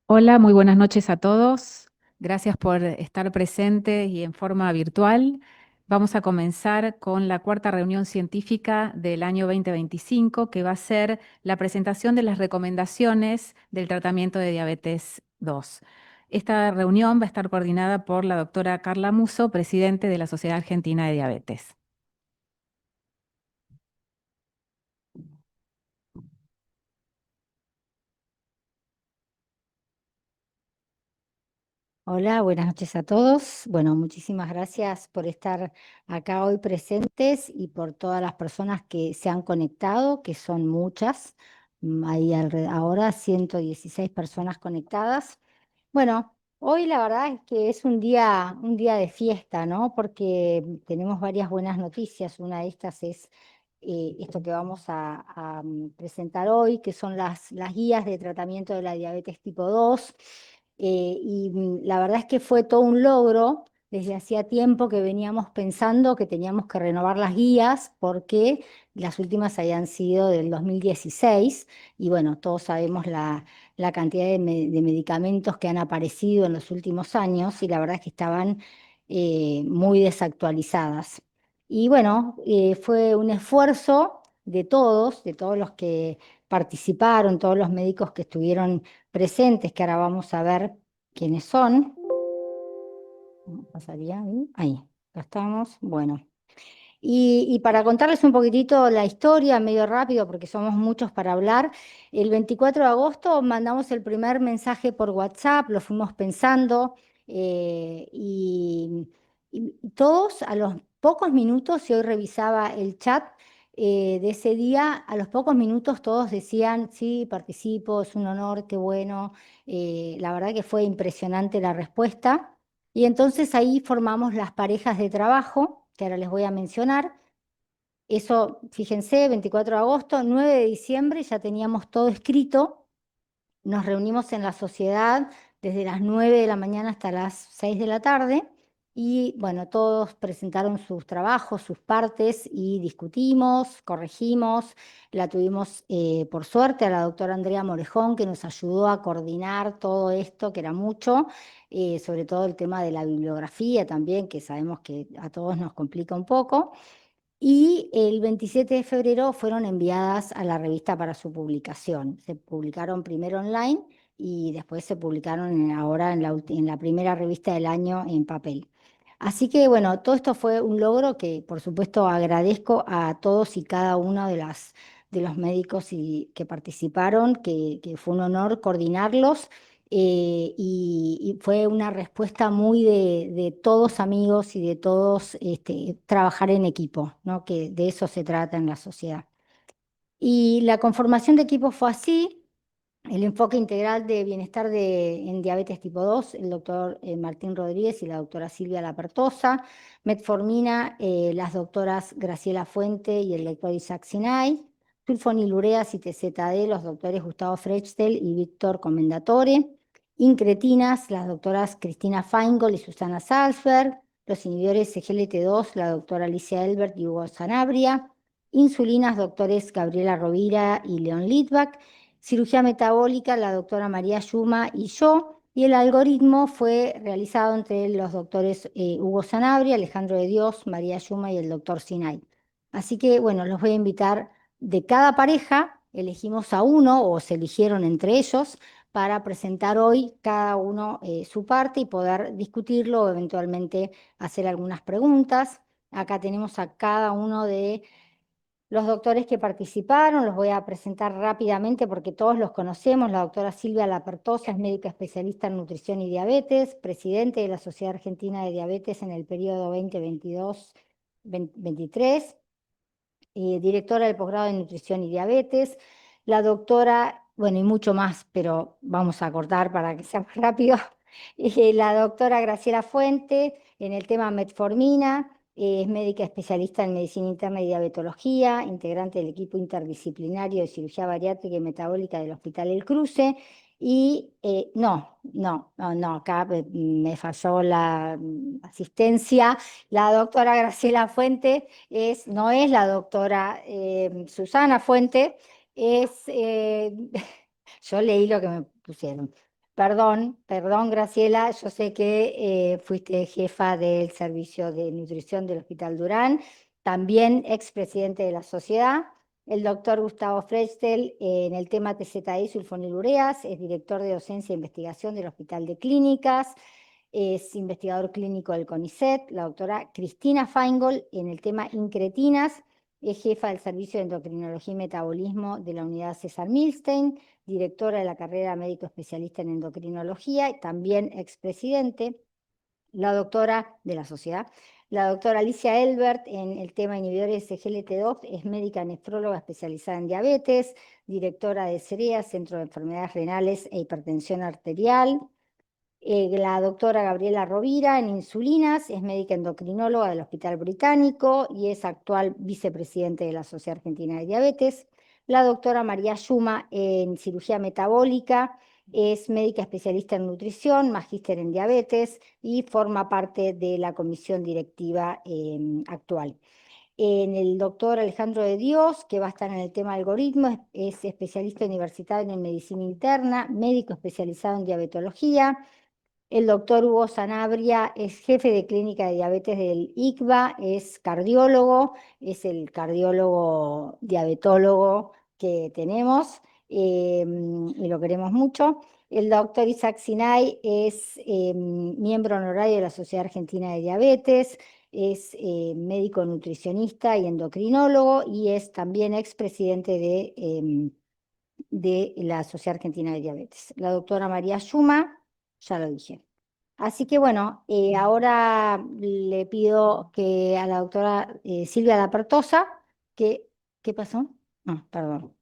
Hola, muy buenas noches a todos. Gracias por estar presentes y en forma virtual. Vamos a comenzar con la cuarta reunión científica del año 2025, que va a ser la presentación de las recomendaciones del tratamiento de diabetes 2. Esta reunión va a estar coordinada por la doctora Carla Muso, presidente de la Sociedad Argentina de Diabetes. Hola, buenas noches a todos. Bueno, muchísimas gracias por estar acá hoy presentes y por todas las personas que se han conectado, que son muchas. Hay ahora 116 personas conectadas. Bueno, hoy la verdad es que es un día de fiesta, ¿no? Porque tenemos varias buenas noticias. Una de estas es esto que vamos a presentar hoy, que son las guías de tratamiento de la diabetes tipo 2. La verdad es que fue todo un logro. Desde hacía tiempo que veníamos pensando que teníamos que renovar las guías porque las últimas habían sido del 2016 y bueno, todos sabemos la cantidad de medicamentos que han aparecido en los últimos años y la verdad es que estaban muy desactualizadas. Y bueno, fue un esfuerzo de todos los que participaron, todos los médicos que estuvieron presentes, que ahora vamos a ver quiénes son. ¿Cómo pasaría ahí? Ahí, acá estamos. Bueno. Y para contarles un poquitito la historia, medio rápido, porque somos muchos para hablar, el 24 de agosto mandamos el primer mensaje por WhatsApp, lo fuimos pensando eh, y, y todos a los pocos minutos, si hoy revisaba el chat de ese día, a los pocos minutos todos decían, sí, participo, es un honor, qué bueno. La verdad que fue impresionante la respuesta. Y entonces ahí formamos las parejas de trabajo, que ahora les voy a mencionar. Eso, fíjense, 24 de agosto, 9 de diciembre ya teníamos todo escrito. Nos reunimos en la sociedad desde las 9 de la mañana hasta las 6 de la tarde y bueno, todos presentaron sus trabajos, sus partes y discutimos, corregimos. La tuvimos, por suerte, a la doctora Andrea Morejón, que nos ayudó a coordinar todo esto, que era mucho, sobre todo el tema de la bibliografía también, que sabemos que a todos nos complica un poco. Y el 27 de febrero fueron enviadas a la revista para su publicación. Se publicaron primero online y después se publicaron ahora en la primera revista del año en papel. Así que bueno, todo esto fue un logro que por supuesto agradezco a todos y cada uno de los médicos que participaron, que fue un honor coordinarlos y fue una respuesta muy de todos amigos y de todos trabajar en equipo, ¿no? Que de eso se trata en la sociedad. Y la conformación de equipo fue así. El enfoque integral de bienestar en diabetes tipo 2, el doctor Martín Rodríguez y la doctora Silvia Lapertosa. Metformina, las doctoras Graciela Fuente y el doctor Isaac Sinay. Sulfonilureas y TZD, los doctores Gustavo Frechtel y Víctor Comendatore. Incretinas, las doctoras Cristina Feingold y Susana Salzberg. Los inhibidores CGLT2, la doctora Alicia Elbert y Hugo Sanabria. Insulinas, doctores Gabriela Rovira y León Litvak. Cirugía metabólica, la doctora María Yuma y yo, y el algoritmo fue realizado entre los doctores Hugo Sanabria, Alejandro de Dios, María Yuma y el doctor Sinay. Así que, bueno, los voy a invitar de cada pareja, elegimos a uno o se eligieron entre ellos para presentar hoy cada uno su parte y poder discutirlo o eventualmente hacer algunas preguntas. Acá tenemos a cada uno de los doctores que participaron. Los voy a presentar rápidamente porque todos los conocemos. La doctora Silvia Lapertosa es médica especialista en nutrición y diabetes, presidente de la Sociedad Argentina de Diabetes en el periodo 2022-2023, directora del posgrado de nutrición y diabetes. La doctora, bueno, y mucho más, pero vamos a cortar para que sea más rápido. La doctora Graciela Fuente en el tema metformina. Es médica especialista en medicina interna y diabetología, integrante del equipo interdisciplinario de cirugía bariátrica y metabólica del Hospital El Cruce. Y no, acá me falló la asistencia. La doctora Graciela Fuente no es la doctora Susana Fuente, es, yo leí lo que me pusieron. Perdón, Graciela, yo sé que fuiste jefa del servicio de nutrición del Hospital Durán, también expresidente de la sociedad. El doctor Gustavo Frechtel, en el tema TZI sulfonilureas, es director de docencia e investigación del Hospital de Clínicas, es investigador clínico del CONICET. La doctora Cristina Feingold, en el tema incretinas, es jefa del servicio de endocrinología y metabolismo de la unidad César Milstein, directora de la carrera médico especialista en endocrinología y también expresidente. La doctora de la sociedad, la doctora Alicia Elbert, en el tema inhibidores de SGLT2, es médica nefróloga especializada en diabetes, directora de CEREA, Centro de Enfermedades Renales e Hipertensión Arterial. La doctora Gabriela Rovira, en insulinas, es médica endocrinóloga del Hospital Británico y es actual vicepresidente de la Sociedad Argentina de Diabetes. La doctora María Yuma, en cirugía metabólica, es médica especialista en nutrición, magíster en diabetes y forma parte de la comisión directiva actual. En el doctor Alejandro de Dios, que va a estar en el tema algoritmos, es especialista universitario en medicina interna, médico especializado en diabetología. El doctor Hugo Sanabria es jefe de clínica de diabetes del ICBA, es cardiólogo, es el cardiólogo diabetólogo que tenemos y lo queremos mucho. El doctor Isaac Sinay es miembro honorario de la Sociedad Argentina de Diabetes, es médico nutricionista y endocrinólogo y es también expresidente de la Sociedad Argentina de Diabetes. La doctora María Yuma, ya lo dije. Así que bueno, ahora le pido que a la doctora Silvia Dapertosa, que, ¿qué pasó? No, perdón.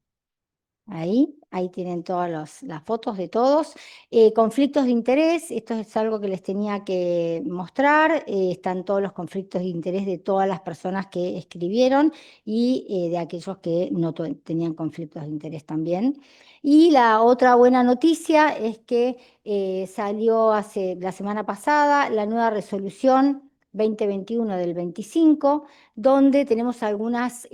Ahí tienen todas las fotos de todos. Conflictos de interés, esto es algo que les tenía que mostrar. Están todos los conflictos de interés de todas las personas que escribieron y de aquellos que no tenían conflictos de interés también. Y la otra buena noticia es que salió hace la semana pasada la nueva resolución 2021 del 25, donde tenemos algunas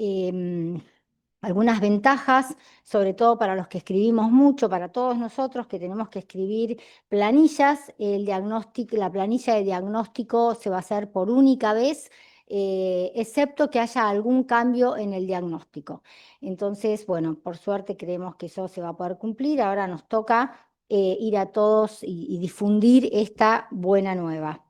ventajas, sobre todo para los que escribimos mucho, para todos nosotros que tenemos que escribir planillas. El diagnóstico, la planilla de diagnóstico se va a hacer por única vez, excepto que haya algún cambio en el diagnóstico. Entonces, bueno, por suerte creemos que eso se va a poder cumplir. Ahora nos toca ir a todos y difundir esta buena nueva.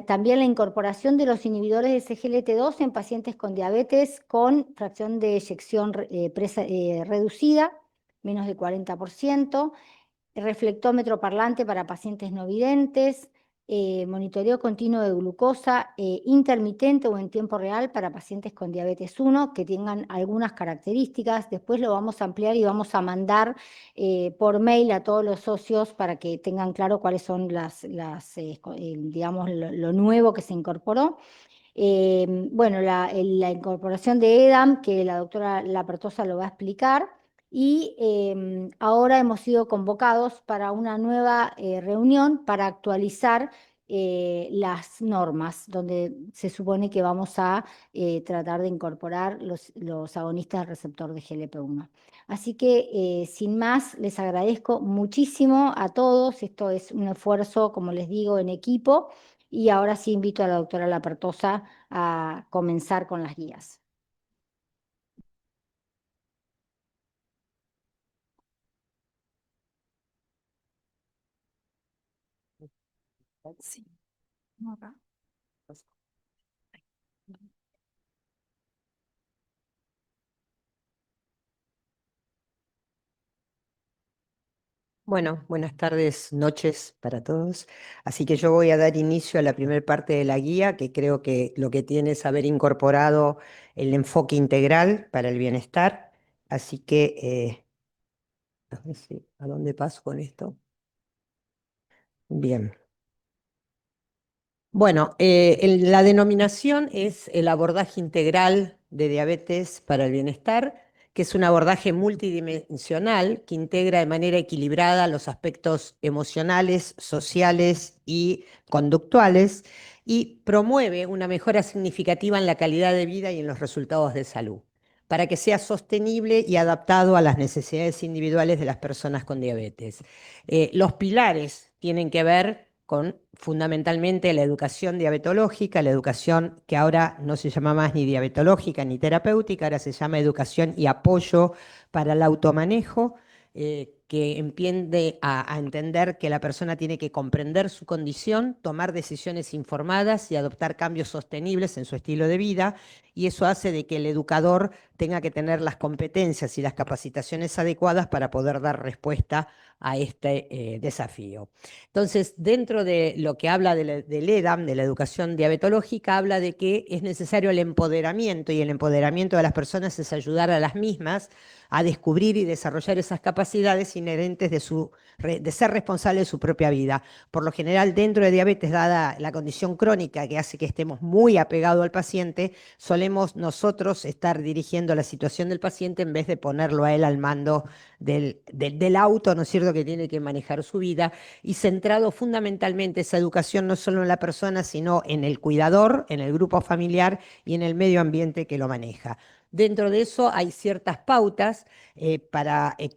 También la incorporación de los inhibidores de SGLT2 en pacientes con diabetes con fracción de eyección reducida, menos de 40%, reflectómetro parlante para pacientes no videntes, monitoreo continuo de glucosa intermitente o en tiempo real para pacientes con diabetes 1 que tengan algunas características. Después lo vamos a ampliar y vamos a mandar por mail a todos los socios para que tengan claro cuáles son digamos, lo nuevo que se incorporó. Bueno, la incorporación de EDAM, que la doctora Lapertosa lo va a explicar, y ahora hemos sido convocados para una nueva reunión para actualizar las normas, donde se supone que vamos a tratar de incorporar los agonistas del receptor de GLP-1. Así que, sin más, les agradezco muchísimo a todos. Esto es un esfuerzo, como les digo, en equipo. Y ahora sí invito a la doctora Lapertosa a comenzar con las guías. Sí. ¿Cómo acá? Bueno, buenas tardes, noches para todos. Así que yo voy a dar inicio a la primera parte de la guía, que creo que lo que tiene es haber incorporado el enfoque integral para el bienestar. Así que, a ver ¿a dónde paso con esto? Bien. Bueno, la denominación es el abordaje integral de diabetes para el bienestar, que es un abordaje multidimensional que integra de manera equilibrada los aspectos emocionales, sociales y conductuales y promueve una mejora significativa en la calidad de vida y en los resultados de salud. para que sea sostenible y adaptado a las necesidades individuales de las personas con diabetes. Los pilares tienen que ver con fundamentalmente la educación diabetológica, la educación que ahora no se llama más ni diabetológica ni terapéutica, ahora se llama educación y apoyo para el automanejo, que empiende a entender que la persona tiene que comprender su condición, tomar decisiones informadas y adoptar cambios sostenibles en su estilo de vida, y eso hace de que el educador tenga que tener las competencias y las capacitaciones adecuadas para poder dar respuesta a este desafío. Entonces, dentro de lo que habla del EDAM, de la educación diabetológica, habla de que es necesario el empoderamiento, y el empoderamiento de las personas es ayudar a las mismas a descubrir y desarrollar esas capacidades inherentes de ser responsable de su propia vida. Por lo general, dentro de diabetes, dada la condición crónica que hace que estemos muy apegados al paciente, solemos nosotros estar dirigiendo la situación del paciente en vez de ponerlo a él al mando del auto, ¿no es cierto?, que tiene que manejar su vida, y centrado fundamentalmente esa educación no solo en la persona, sino en el cuidador, en el grupo familiar y en el medio ambiente que lo maneja. Dentro de eso hay ciertas pautas que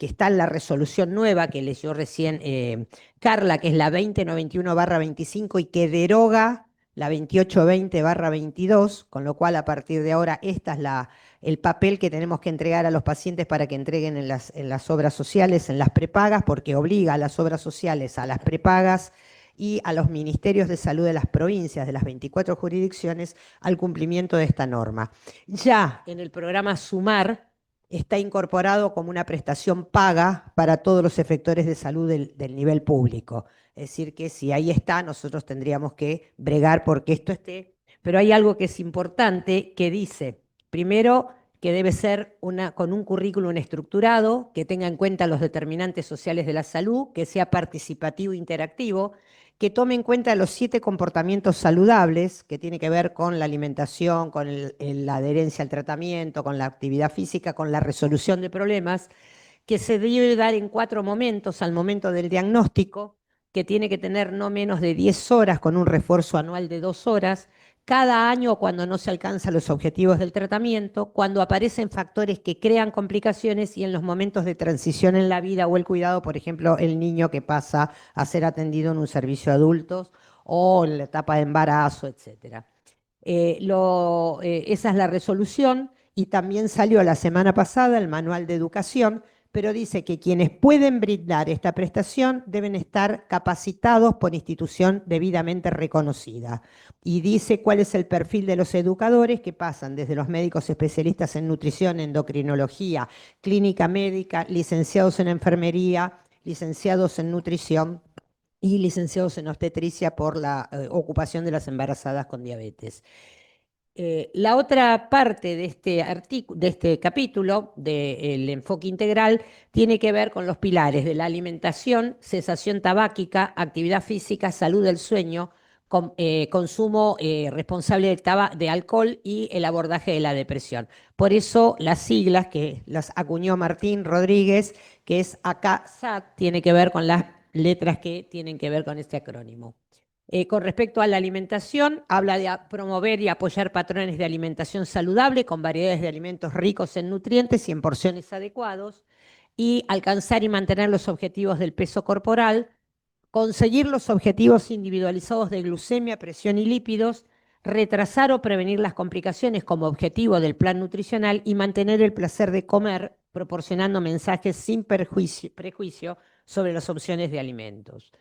está en la resolución nueva que leyó recién Carla, que es la 2091/25 y que deroga la 2820/22, con lo cual a partir de ahora esta es el papel que tenemos que entregar a los pacientes para que entreguen en las obras sociales, en las prepagas, porque obliga a las obras sociales, a las prepagas y a los ministerios de salud de las provincias, de las 24 jurisdicciones, al cumplimiento de esta norma. Ya en el programa Sumar está incorporado como una prestación paga para todos los efectores de salud del nivel público. Es decir, que si ahí está, nosotros tendríamos que bregar porque esto esté. Pero hay algo que es importante que dice, primero, que debe ser con un currículum estructurado, que tenga en cuenta los determinantes sociales de la salud, que sea participativo e interactivo, que tome en cuenta los 7 comportamientos saludables, que tiene que ver con la alimentación, con la adherencia al tratamiento, con la actividad física, con la resolución de problemas, que se debe dar en 4 momentos: al momento del diagnóstico, que tiene que tener no menos de 10 horas con un refuerzo anual de 2 horas, cada año cuando no se alcanzan los objetivos del tratamiento, cuando aparecen factores que crean complicaciones y en los momentos de transición en la vida o el cuidado, por ejemplo, el niño que pasa a ser atendido en un servicio de adultos o en la etapa de embarazo, etc. Esa es la resolución, y también salió la semana pasada el manual de educación, pero dice que quienes pueden brindar esta prestación deben estar capacitados por institución debidamente reconocida. Y dice cuál es el perfil de los educadores, que pasan desde los médicos especialistas en nutrición, endocrinología, clínica médica, licenciados en enfermería, licenciados en nutrición y licenciados en obstetricia por la ocupación de las embarazadas con diabetes. La otra parte de este capítulo del enfoque integral tiene que ver con los pilares de la alimentación, cesación tabáquica, actividad física, salud del sueño, consumo responsable de alcohol y el abordaje de la depresión. Por eso las siglas que las acuñó Martín Rodríguez, que es ACASAT, tiene que ver con las letras que tienen que ver con este acrónimo. Con respecto a la alimentación, habla de promover y apoyar patrones de alimentación saludable con variedades de alimentos ricos en nutrientes y en porciones adecuados, y alcanzar y mantener los objetivos del peso corporal, conseguir los objetivos individualizados de glucemia, presión y lípidos, retrasar o prevenir las complicaciones como objetivo del plan nutricional y mantener el placer de comer, proporcionando mensajes sin prejuicio sobre las opciones de alimentos.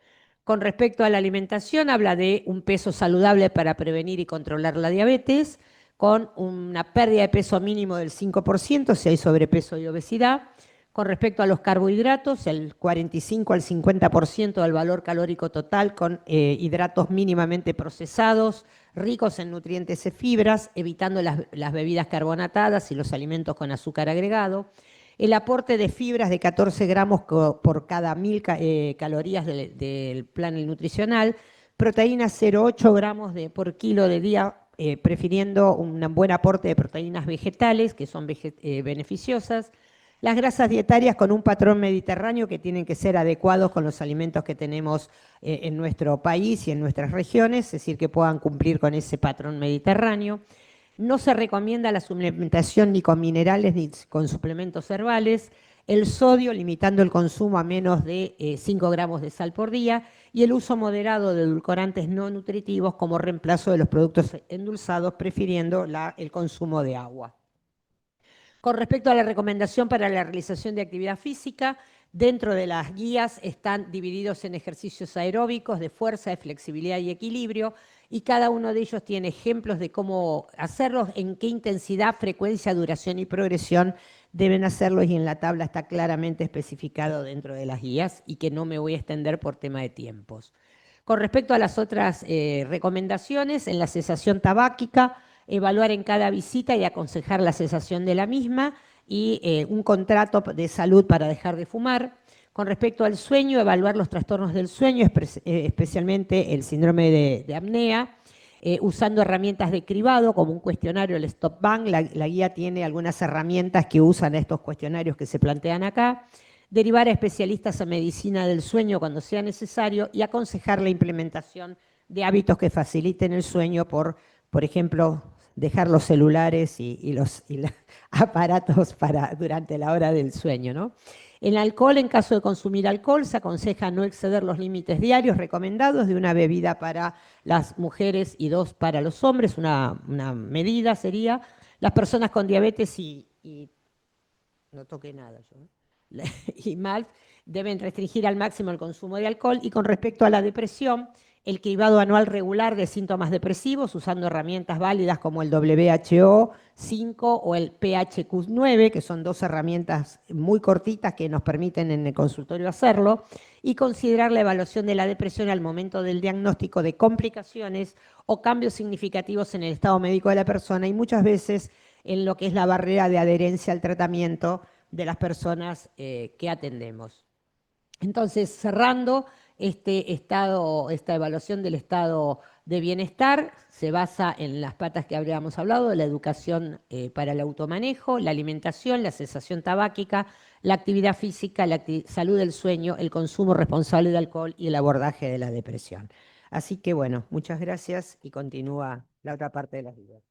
Con respecto a la alimentación, habla de un peso saludable para prevenir y controlar la diabetes, con una pérdida de peso mínimo del 5% si hay sobrepeso y obesidad. Con respecto a los carbohidratos, el 45 al 50% del valor calórico total con hidratos mínimamente procesados, ricos en nutrientes y fibras, evitando las bebidas carbonatadas y los alimentos con azúcar agregado. El aporte de fibras de 14 gramos por cada 1000 calorías del plan nutricional, proteínas 0,8 gramos por kilo de día, prefiriendo un buen aporte de proteínas vegetales, que son beneficiosas. Las grasas dietarias con un patrón mediterráneo, que tienen que ser adecuados con los alimentos que tenemos en nuestro país y en nuestras regiones, es decir, que puedan cumplir con ese patrón mediterráneo. No se recomienda la suplementación ni con minerales ni con suplementos herbales. El sodio, limitando el consumo a menos de 5 gramos de sal por día. Y el uso moderado de edulcorantes no nutritivos como reemplazo de los productos endulzados, prefiriendo el consumo de agua. Con respecto a la recomendación para la realización de actividad física, dentro de las guías están divididos en ejercicios aeróbicos, de fuerza, de flexibilidad y equilibrio, y cada uno de ellos tiene ejemplos de cómo hacerlos, en qué intensidad, frecuencia, duración y progresión deben hacerlos, y en la tabla está claramente especificado dentro de las guías, y que no me voy a extender por tema de tiempos. Con respecto a las otras recomendaciones, en la cesación tabáquica, evaluar en cada visita y aconsejar la cesación de la misma, y un contrato de salud para dejar de fumar. Con respecto al sueño, evaluar los trastornos del sueño, especialmente el síndrome de apnea, usando herramientas de cribado como un cuestionario, el Stop Bang. La guía tiene algunas herramientas que usan estos cuestionarios que se plantean acá. Derivar a especialistas en medicina del sueño cuando sea necesario, y aconsejar la implementación de hábitos que faciliten el sueño, por ejemplo, dejar los celulares y los aparatos durante la hora del sueño, ¿no? El alcohol, en caso de consumir alcohol, se aconseja no exceder los límites diarios recomendados de una bebida para las mujeres y 2 para los hombres. Una medida sería: las personas con diabetes y no toqué nada yo, y MALT deben restringir al máximo el consumo de alcohol. Y con respecto a la depresión, el cribado anual regular de síntomas depresivos, usando herramientas válidas como el WHO-5 o el PHQ-9, que son 2 herramientas muy cortitas que nos permiten en el consultorio hacerlo, y considerar la evaluación de la depresión al momento del diagnóstico de complicaciones o cambios significativos en el estado médico de la persona, y muchas veces en lo que es la barrera de adherencia al tratamiento de las personas que atendemos. Entonces, cerrando, esta evaluación del estado de bienestar se basa en las patas que habríamos hablado: la educación para el automanejo, la alimentación, la cesación tabáquica, la actividad física, la salud del sueño, el consumo responsable de alcohol y el abordaje de la depresión. Así que bueno, muchas gracias, y continúa la otra parte de las videos.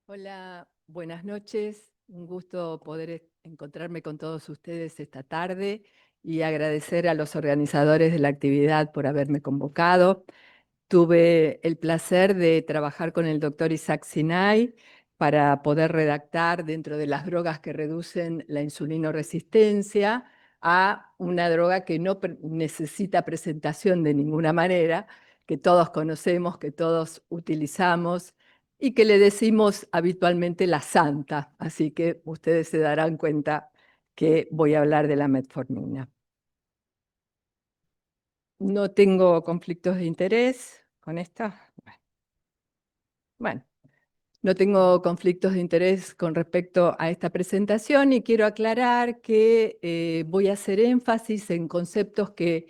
Hola, buenas noches. Un gusto poder encontrarme con todos ustedes esta tarde y agradecer a los organizadores de la actividad por haberme convocado. Tuve el placer de trabajar con el doctor Isaac Sinai para poder redactar, dentro de las drogas que reducen la insulinoresistencia, a una droga que no necesita presentación de ninguna manera, que todos conocemos, que todos utilizamos y que le decimos habitualmente la santa. Así que ustedes se darán cuenta que voy a hablar de la metformina. No tengo conflictos de interés con esta. Bueno, no tengo conflictos de interés con respecto a esta presentación, y quiero aclarar que voy a hacer énfasis en conceptos que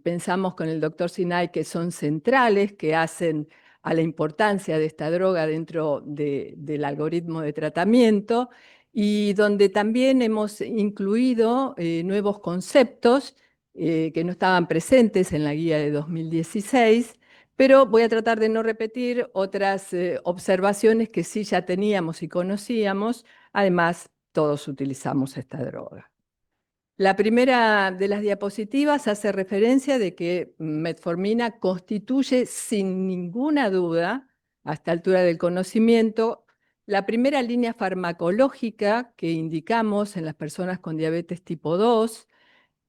pensamos con el doctor Sinai que son centrales, que hacen a la importancia de esta droga dentro del algoritmo de tratamiento, y donde también hemos incluido nuevos conceptos que no estaban presentes en la guía de 2016, pero voy a tratar de no repetir otras observaciones que sí ya teníamos y conocíamos. Además, todos utilizamos esta droga. La primera de las diapositivas hace referencia de que metformina constituye sin ninguna duda, a esta altura del conocimiento, la primera línea farmacológica que indicamos en las personas con diabetes tipo 2,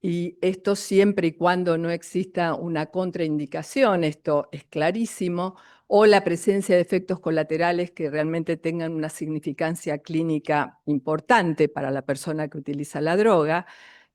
y esto siempre y cuando no exista una contraindicación. Esto es clarísimo, o la presencia de efectos colaterales que realmente tengan una significancia clínica importante para la persona que utiliza la droga.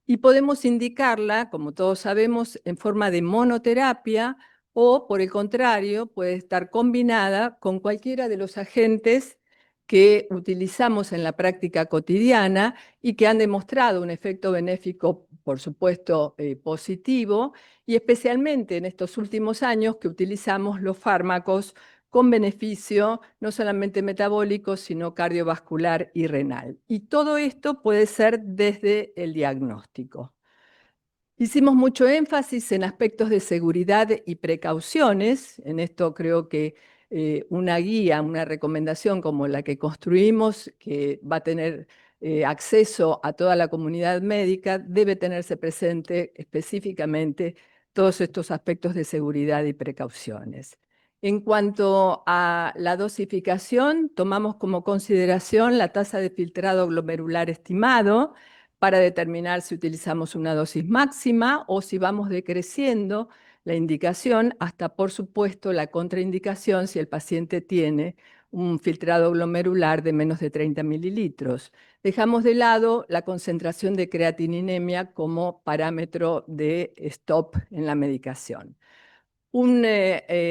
Y podemos indicarla, como todos sabemos, en forma de monoterapia o, por el contrario, puede estar combinada con cualquiera de los agentes que utilizamos en la práctica cotidiana y que han demostrado un efecto benéfico, por supuesto, positivo, y especialmente en estos últimos años que utilizamos los fármacos con beneficio no solamente metabólico, sino cardiovascular y renal. Y todo esto puede ser desde el diagnóstico. Hicimos mucho énfasis en aspectos de seguridad y precauciones. En esto creo que una guía, una recomendación como la que construimos, que va a tener acceso a toda la comunidad médica, debe tenerse presente específicamente todos estos aspectos de seguridad y precauciones. En cuanto a la dosificación, tomamos como consideración la tasa de filtrado glomerular estimado, para determinar si utilizamos una dosis máxima o si vamos decreciendo la indicación hasta, por supuesto, la contraindicación si el paciente tiene un filtrado glomerular de menos de 30 mililitros. Dejamos de lado la concentración de creatininemia como parámetro de stop en la medicación. Un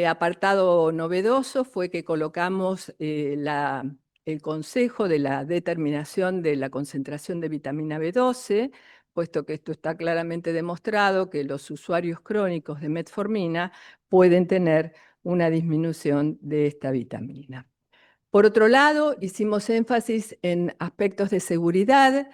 apartado novedoso fue que colocamos el consejo de la determinación de la concentración de vitamina B12, puesto que esto está claramente demostrado que los usuarios crónicos de metformina pueden tener una disminución de esta vitamina. Por otro lado, hicimos énfasis en aspectos de seguridad,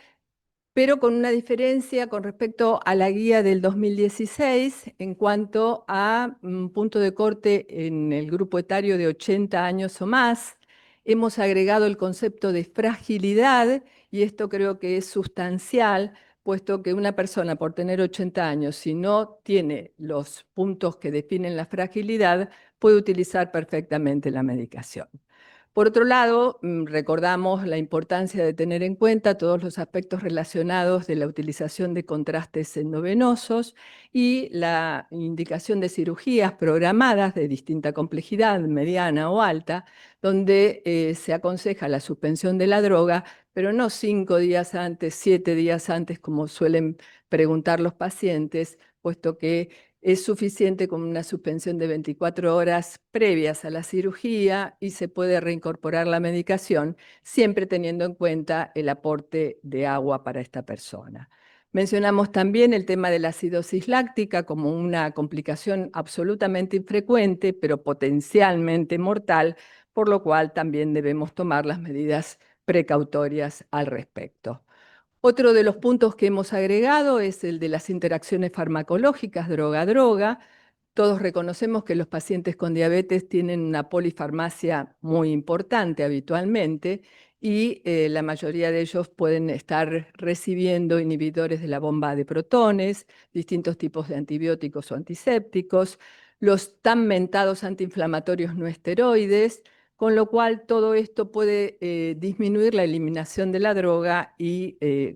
pero con una diferencia con respecto a la guía del 2016 en cuanto a un punto de corte en el grupo etario de 80 años o más. Hemos agregado el concepto de fragilidad y esto creo que es sustancial, puesto que una persona por tener 80 años, si no tiene los puntos que definen la fragilidad, puede utilizar perfectamente la medicación. Por otro lado, recordamos la importancia de tener en cuenta todos los aspectos relacionados de la utilización de contrastes endovenosos y la indicación de cirugías programadas de distinta complejidad, mediana o alta, donde se aconseja la suspensión de la droga, pero no 5 días antes, 7 días antes, como suelen preguntar los pacientes, puesto que es suficiente con una suspensión de 24 horas previas a la cirugía y se puede reincorporar la medicación, siempre teniendo en cuenta el aporte de agua para esta persona. Mencionamos también el tema de la acidosis láctica como una complicación absolutamente infrecuente, pero potencialmente mortal, por lo cual también debemos tomar las medidas precautorias al respecto. Otro de los puntos que hemos agregado es el de las interacciones farmacológicas droga-droga. Todos reconocemos que los pacientes con diabetes tienen una polifarmacia muy importante habitualmente y la mayoría de ellos pueden estar recibiendo inhibidores de la bomba de protones, distintos tipos de antibióticos o antisépticos, los tan mentados antiinflamatorios no esteroides, con lo cual todo esto puede disminuir la eliminación de la droga y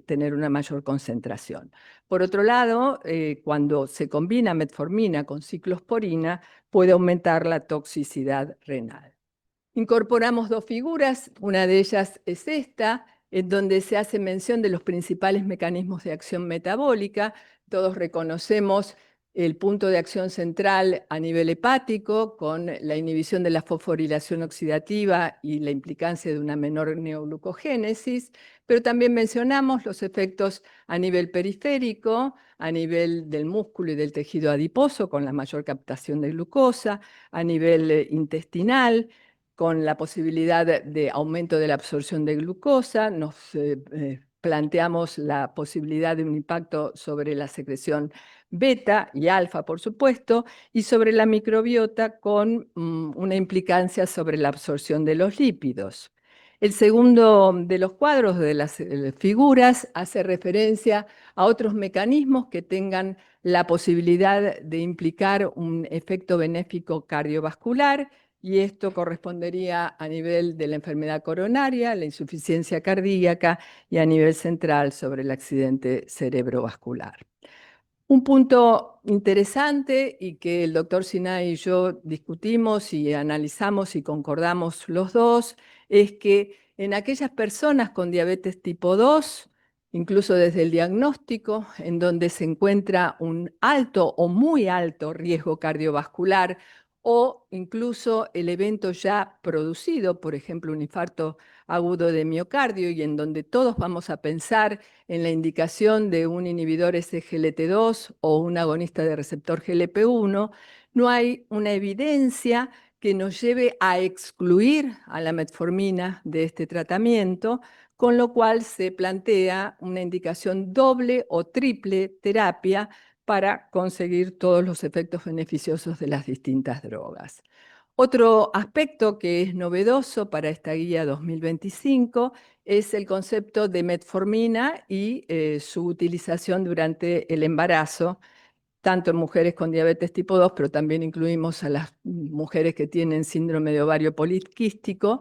tener una mayor concentración. Por otro lado, cuando se combina metformina con ciclosporina, puede aumentar la toxicidad renal. Incorporamos 2 figuras, una de ellas es esta, en donde se hace mención de los principales mecanismos de acción metabólica. Todos reconocemos el punto de acción central a nivel hepático, con la inhibición de la fosforilación oxidativa y la implicancia de una menor neoglucogénesis, pero también mencionamos los efectos a nivel periférico, a nivel del músculo y del tejido adiposo, con la mayor captación de glucosa, a nivel intestinal, con la posibilidad de aumento de la absorción de glucosa. Nos planteamos la posibilidad de un impacto sobre la secreción beta y alfa, por supuesto, y sobre la microbiota con una implicancia sobre la absorción de los lípidos. El segundo de los cuadros de las figuras hace referencia a otros mecanismos que tengan la posibilidad de implicar un efecto benéfico cardiovascular, y esto correspondería a nivel de la enfermedad coronaria, la insuficiencia cardíaca y a nivel central sobre el accidente cerebrovascular. Un punto interesante y que el doctor Sinay y yo discutimos y analizamos y concordamos los dos es que en aquellas personas con diabetes tipo 2, incluso desde el diagnóstico, en donde se encuentra un alto o muy alto riesgo cardiovascular o incluso el evento ya producido, por ejemplo, un infarto agudo de miocardio, y en donde todos vamos a pensar en la indicación de un inhibidor SGLT2 o un agonista de receptor GLP-1, no hay una evidencia que nos lleve a excluir a la metformina de este tratamiento, con lo cual se plantea una indicación doble o triple terapia para conseguir todos los efectos beneficiosos de las distintas drogas. Otro aspecto que es novedoso para esta guía 2025 es el concepto de metformina y su utilización durante el embarazo, tanto en mujeres con diabetes tipo 2, pero también incluimos a las mujeres que tienen síndrome de ovario poliquístico.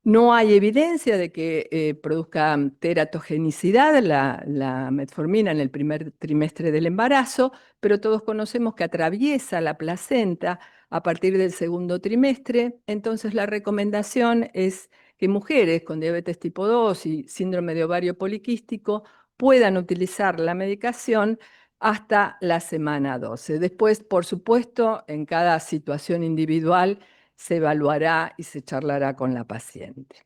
No hay evidencia de que produzca teratogenicidad la metformina en el primer trimestre del embarazo, pero todos conocemos que atraviesa la placenta a partir del segundo trimestre. Entonces, la recomendación es que mujeres con diabetes tipo 2 y síndrome de ovario poliquístico puedan utilizar la medicación hasta la semana 12. Después, por supuesto, en cada situación individual se evaluará y se charlará con la paciente.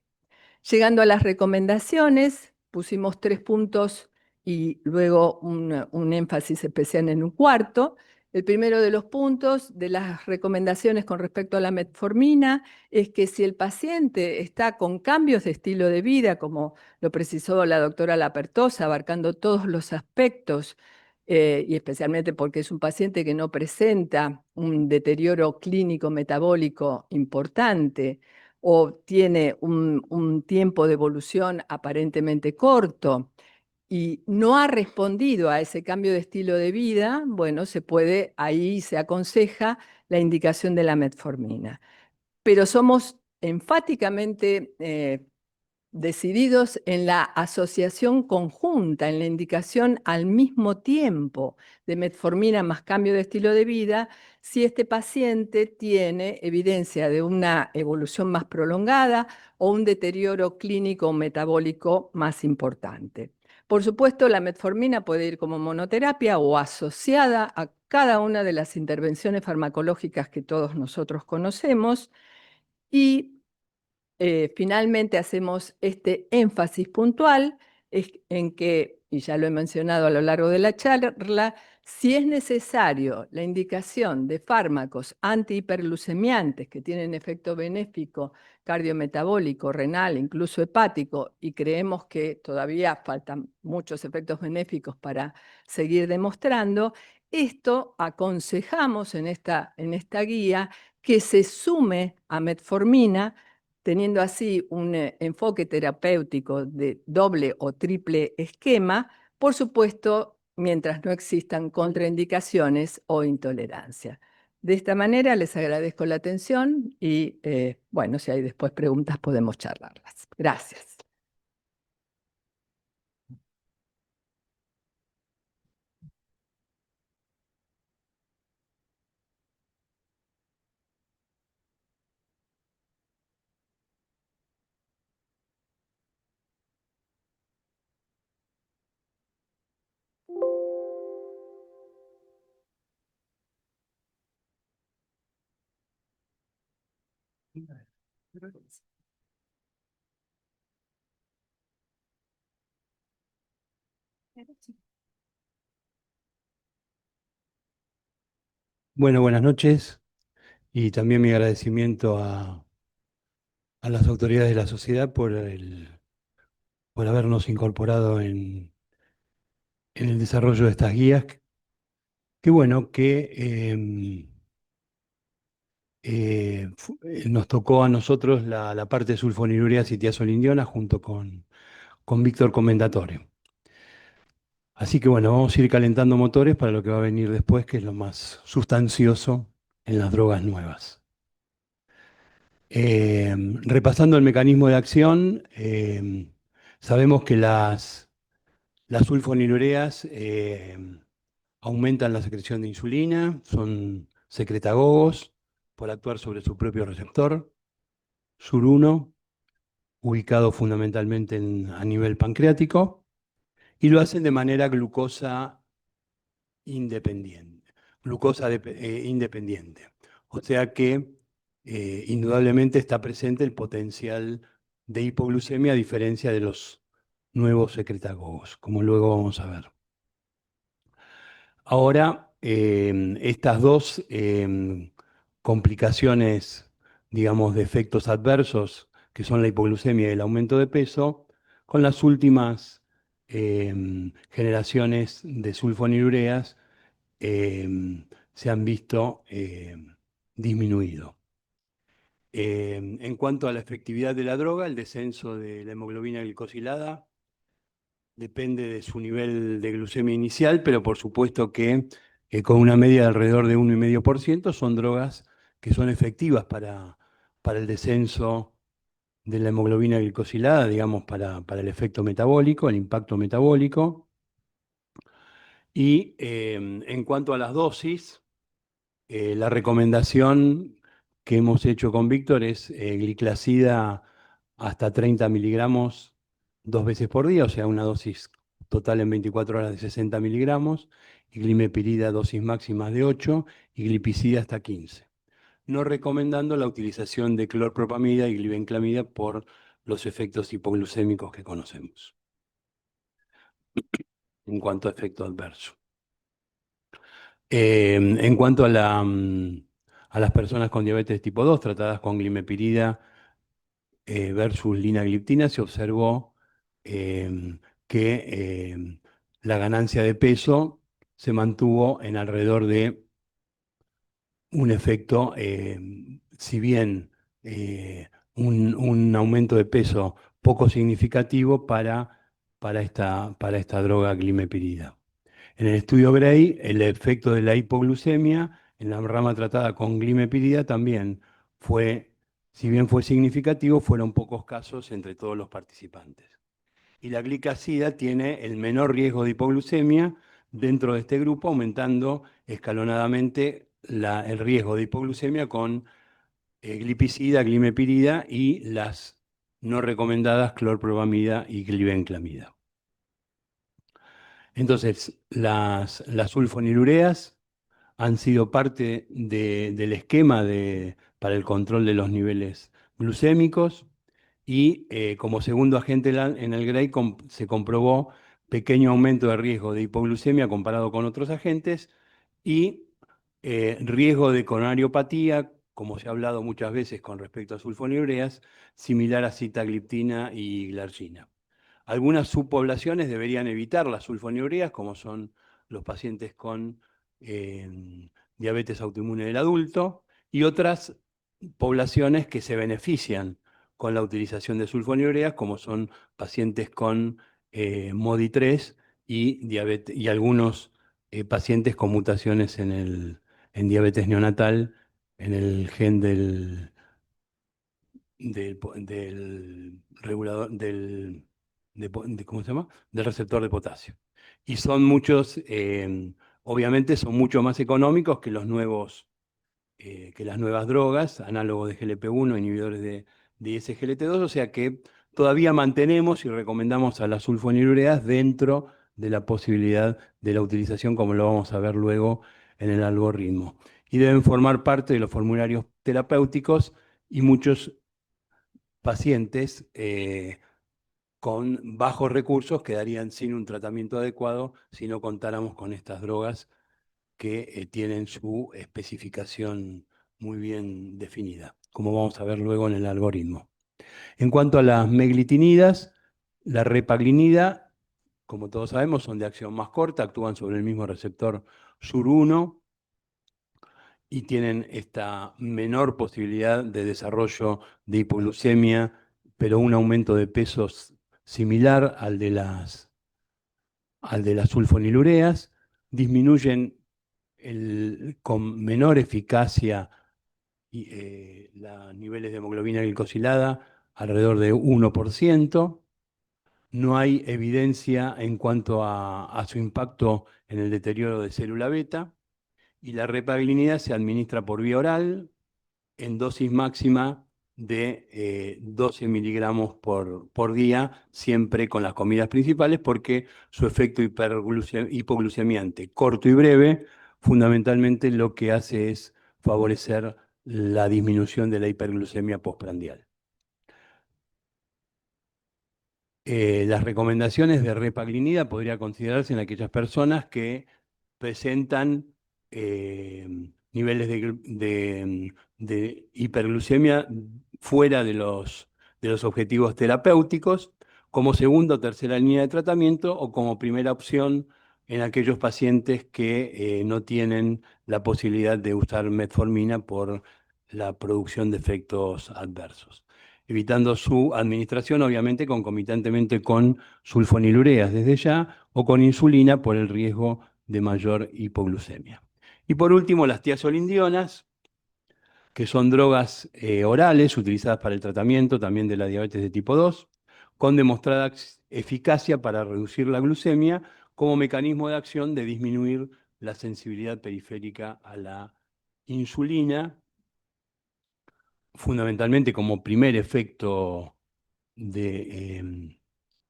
Llegando a las recomendaciones, pusimos 3 puntos y luego un énfasis especial en un cuarto. El primero de los puntos de las recomendaciones con respecto a la metformina es que si el paciente está con cambios de estilo de vida, como lo precisó la doctora Lapertosa, abarcando todos los aspectos, y especialmente porque es un paciente que no presenta un deterioro clínico metabólico importante o tiene un tiempo de evolución aparentemente corto y no ha respondido a ese cambio de estilo de vida, bueno, ahí se aconseja la indicación de la metformina. Pero somos enfáticamente decididos en la asociación conjunta, en la indicación al mismo tiempo de metformina más cambio de estilo de vida, si este paciente tiene evidencia de una evolución más prolongada o un deterioro clínico o metabólico más importante. Por supuesto, la metformina puede ir como monoterapia o asociada a cada una de las intervenciones farmacológicas que todos nosotros conocemos. Y finalmente hacemos este énfasis puntual en que, y ya lo he mencionado a lo largo de la charla, si es necesario la indicación de fármacos antihiperglucemiantes que tienen efecto benéfico cardiometabólico, renal, incluso hepático, y creemos que todavía faltan muchos efectos benéficos para seguir demostrando, esto aconsejamos en esta guía que se sume a metformina, teniendo así un enfoque terapéutico de doble o triple esquema, por supuesto, mientras no existan contraindicaciones o intolerancia. De esta manera les agradezco la atención y, bueno, si hay después preguntas podemos charlarlas. Gracias. Bueno, buenas noches y también mi agradecimiento a las autoridades de la sociedad por habernos incorporado en el desarrollo de estas guías. Qué bueno que nos tocó a nosotros la parte de sulfonilureas y tiazolindiona junto con Víctor Commendatore. Así que bueno, vamos a ir calentando motores para lo que va a venir después, que es lo más sustancioso en las drogas nuevas. Repasando el mecanismo de acción, sabemos que las sulfonilureas aumentan la secreción de insulina, son secretagogos por actuar sobre su propio receptor, SUR1, ubicado fundamentalmente a nivel pancreático, y lo hacen de manera independiente. O sea que indudablemente está presente el potencial de hipoglucemia a diferencia de los nuevos secretagogos, como luego vamos a ver. Ahora, estas dos complicaciones, digamos, de efectos adversos, que son la hipoglucemia y el aumento de peso, con las últimas generaciones de sulfonilureas se han visto disminuido. En cuanto a la efectividad de la droga, el descenso de la hemoglobina glicosilada depende de su nivel de glucemia inicial, pero por supuesto que con una media de alrededor de 1,5% son drogas que son efectivas para el descenso de la hemoglobina glicosilada, digamos, para el efecto metabólico, el impacto metabólico. Y en cuanto a las dosis, la recomendación que hemos hecho con Víctor es gliclazida hasta 30 miligramos 2 veces por día, o sea, una dosis total en 24 horas de 60 miligramos, y glimepirida dosis máximas de 8 y glipizida hasta 15. No recomendando la utilización de clorpropamida y glibenclamida por los efectos hipoglucémicos que conocemos en cuanto a efecto adverso. En cuanto a las personas con diabetes tipo 2 tratadas con glimepirida versus linagliptina, se observó que la ganancia de peso se mantuvo en alrededor de un efecto, si bien un aumento de peso poco significativo para esta droga glimepirida. En el estudio Gray, el efecto de la hipoglucemia en la rama tratada con glimepirida también fue, si bien fue significativo, fueron pocos casos entre todos los participantes. Y la glicazida tiene el menor riesgo de hipoglucemia dentro de este grupo, aumentando escalonadamente el riesgo de hipoglucemia con glipizida, glimepirida y las no recomendadas clorpropamida y glibenclamida. Entonces, las sulfonilureas han sido parte del esquema para el control de los niveles glucémicos y como segundo agente en el GRAY se comprobó pequeño aumento de riesgo de hipoglucemia comparado con otros agentes y riesgo de coronariopatía, como se ha hablado muchas veces con respecto a sulfonilureas, similar a sitagliptina y glargina. Algunas subpoblaciones deberían evitar las sulfonilureas, como son los pacientes con diabetes autoinmune del adulto, y otras poblaciones que se benefician con la utilización de sulfonilureas, como son pacientes con MODY3 y algunos pacientes con mutaciones en diabetes neonatal, en el gen del regulador, ¿cómo se llama? Del receptor de potasio. Y son muchos, obviamente son mucho más económicos que que las nuevas drogas, análogos de GLP-1, inhibidores de SGLT2, o sea que todavía mantenemos y recomendamos a las sulfonilureas dentro de la posibilidad de la utilización, como lo vamos a ver luego en el algoritmo. Y deben formar parte de los formularios terapéuticos y muchos pacientes con bajos recursos quedarían sin un tratamiento adecuado si no contáramos con estas drogas que tienen su especificación muy bien definida, como vamos a ver luego en el algoritmo. En cuanto a las meglitinidas, la repaglinida, como todos sabemos, son de acción más corta, actúan sobre el mismo receptor SUR1 y tienen esta menor posibilidad de desarrollo de hipoglucemia, pero un aumento de pesos similar al de las sulfonilureas, disminuyen con menor eficacia los niveles de hemoglobina glicosilada, alrededor de 1%. No hay evidencia en cuanto a su impacto en el deterioro de célula beta, y la repaglinida se administra por vía oral en dosis máxima de 12 miligramos por día, siempre con las comidas principales, porque su efecto hipoglucemiante corto y breve, fundamentalmente lo que hace es favorecer la disminución de la hiperglucemia postprandial. Las recomendaciones de repaglinida podría considerarse en aquellas personas que presentan niveles de hiperglucemia fuera de los objetivos terapéuticos, como segunda o tercera línea de tratamiento o como primera opción en aquellos pacientes que no tienen la posibilidad de usar metformina por la producción de efectos adversos, evitando su administración, obviamente, concomitantemente con sulfonilureas desde ya o con insulina por el riesgo de mayor hipoglucemia. Y por último, las tiazolindionas, que son drogas orales utilizadas para el tratamiento también de la diabetes de tipo 2, con demostrada eficacia para reducir la glucemia como mecanismo de acción de disminuir la sensibilidad periférica a la insulina, fundamentalmente como primer efecto de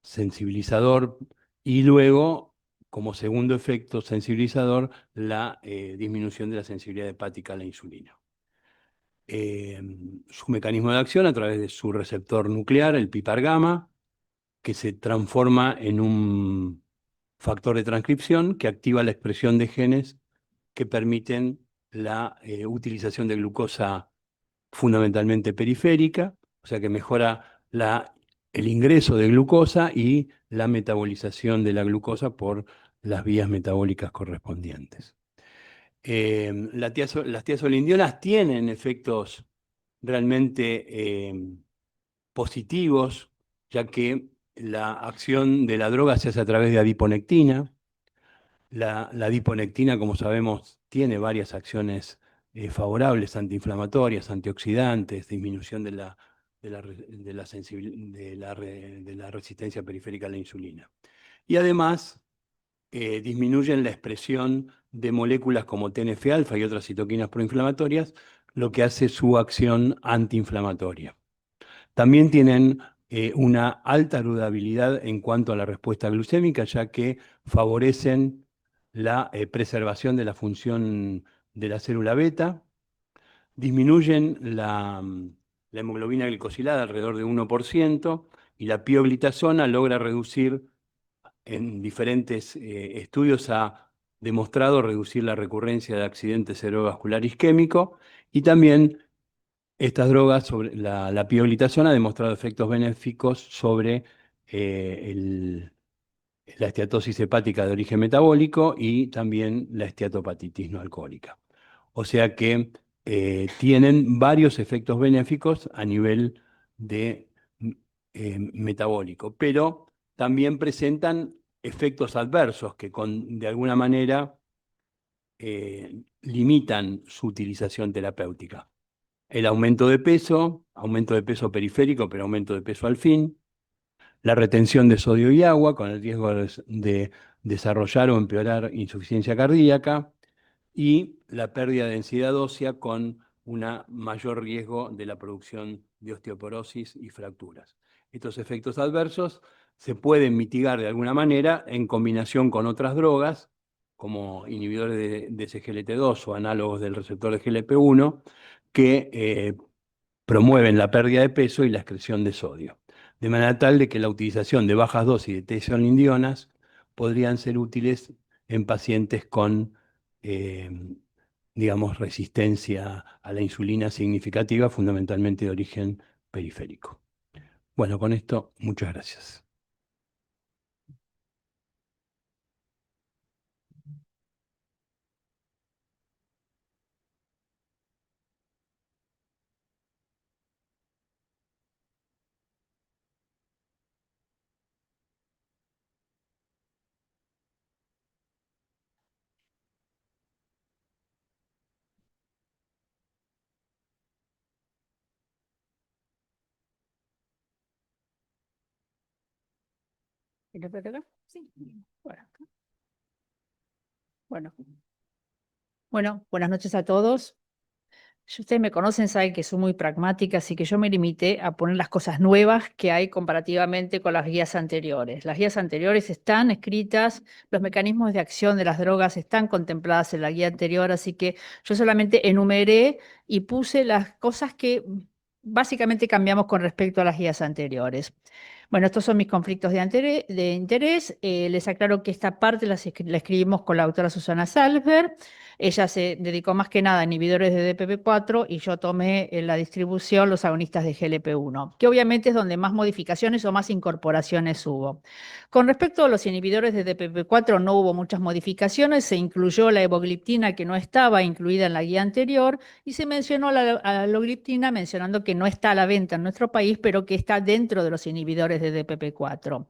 sensibilizador y luego, como segundo efecto sensibilizador, la disminución de la sensibilidad hepática a la insulina. Su mecanismo de acción a través de su receptor nuclear, el PPAR gamma, que se transforma en un factor de transcripción que activa la expresión de genes que permiten la utilización de glucosa fundamentalmente periférica, o sea que mejora el ingreso de glucosa y la metabolización de la glucosa por las vías metabólicas correspondientes. Las tiazolindionas tienen efectos realmente positivos, ya que la acción de la droga se hace a través de adiponectina. La adiponectina, como sabemos, tiene varias acciones favorables, antiinflamatorias, antioxidantes, disminución de la resistencia periférica a la insulina. Y además disminuyen la expresión de moléculas como TNF-alfa y otras citoquinas proinflamatorias, lo que hace su acción antiinflamatoria. También tienen una alta durabilidad en cuanto a la respuesta glucémica, ya que favorecen la preservación de la función de la célula beta, disminuyen la hemoglobina glicosilada alrededor de 1% y la pioglitazona logra reducir, en diferentes estudios ha demostrado reducir la recurrencia de accidente cerebrovascular isquémico, y también estas drogas, sobre la pioglitazona, ha demostrado efectos benéficos sobre la esteatosis hepática de origen metabólico y también la esteatopatitis no alcohólica. O sea que tienen varios efectos benéficos a nivel de metabólico, pero también presentan efectos adversos que de alguna manera limitan su utilización terapéutica. El aumento de peso periférico, pero aumento de peso al fin, la retención de sodio y agua con el riesgo de desarrollar o empeorar insuficiencia cardíaca, y la pérdida de densidad ósea con un mayor riesgo de la producción de osteoporosis y fracturas. Estos efectos adversos se pueden mitigar de alguna manera en combinación con otras drogas, como inhibidores de SGLT2 o análogos del receptor de GLP-1, que promueven la pérdida de peso y la excreción de sodio, de manera tal de que la utilización de bajas dosis de tiazolindionas podrían ser útiles en pacientes con, eh, digamos, resistencia a la insulina significativa, fundamentalmente de origen periférico. Bueno, con esto, muchas gracias. ¿Y lo veo acá? Sí. Por acá. Bueno, buenas noches a todos. Ustedes me conocen, saben que soy muy pragmática, así que yo me limité a poner las cosas nuevas que hay comparativamente con las guías anteriores. Las guías anteriores están escritas, los mecanismos de acción de las drogas están contempladas en la guía anterior, así que yo solamente enumeré y puse las cosas que básicamente cambiamos con respecto a las guías anteriores. Bueno, estos son mis conflictos de interés. Les aclaro que esta parte la escribimos con la doctora Susana Salver. Ella se dedicó más que nada a inhibidores de DPP4 y yo tomé en la distribución los agonistas de GLP-1, que obviamente es donde más modificaciones o más incorporaciones hubo. Con respecto a los inhibidores de DPP4 no hubo muchas modificaciones, se incluyó la evogliptina que no estaba incluida en la guía anterior y se mencionó la alogliptina mencionando que no está a la venta en nuestro país, pero que está dentro de los inhibidores de DPP4.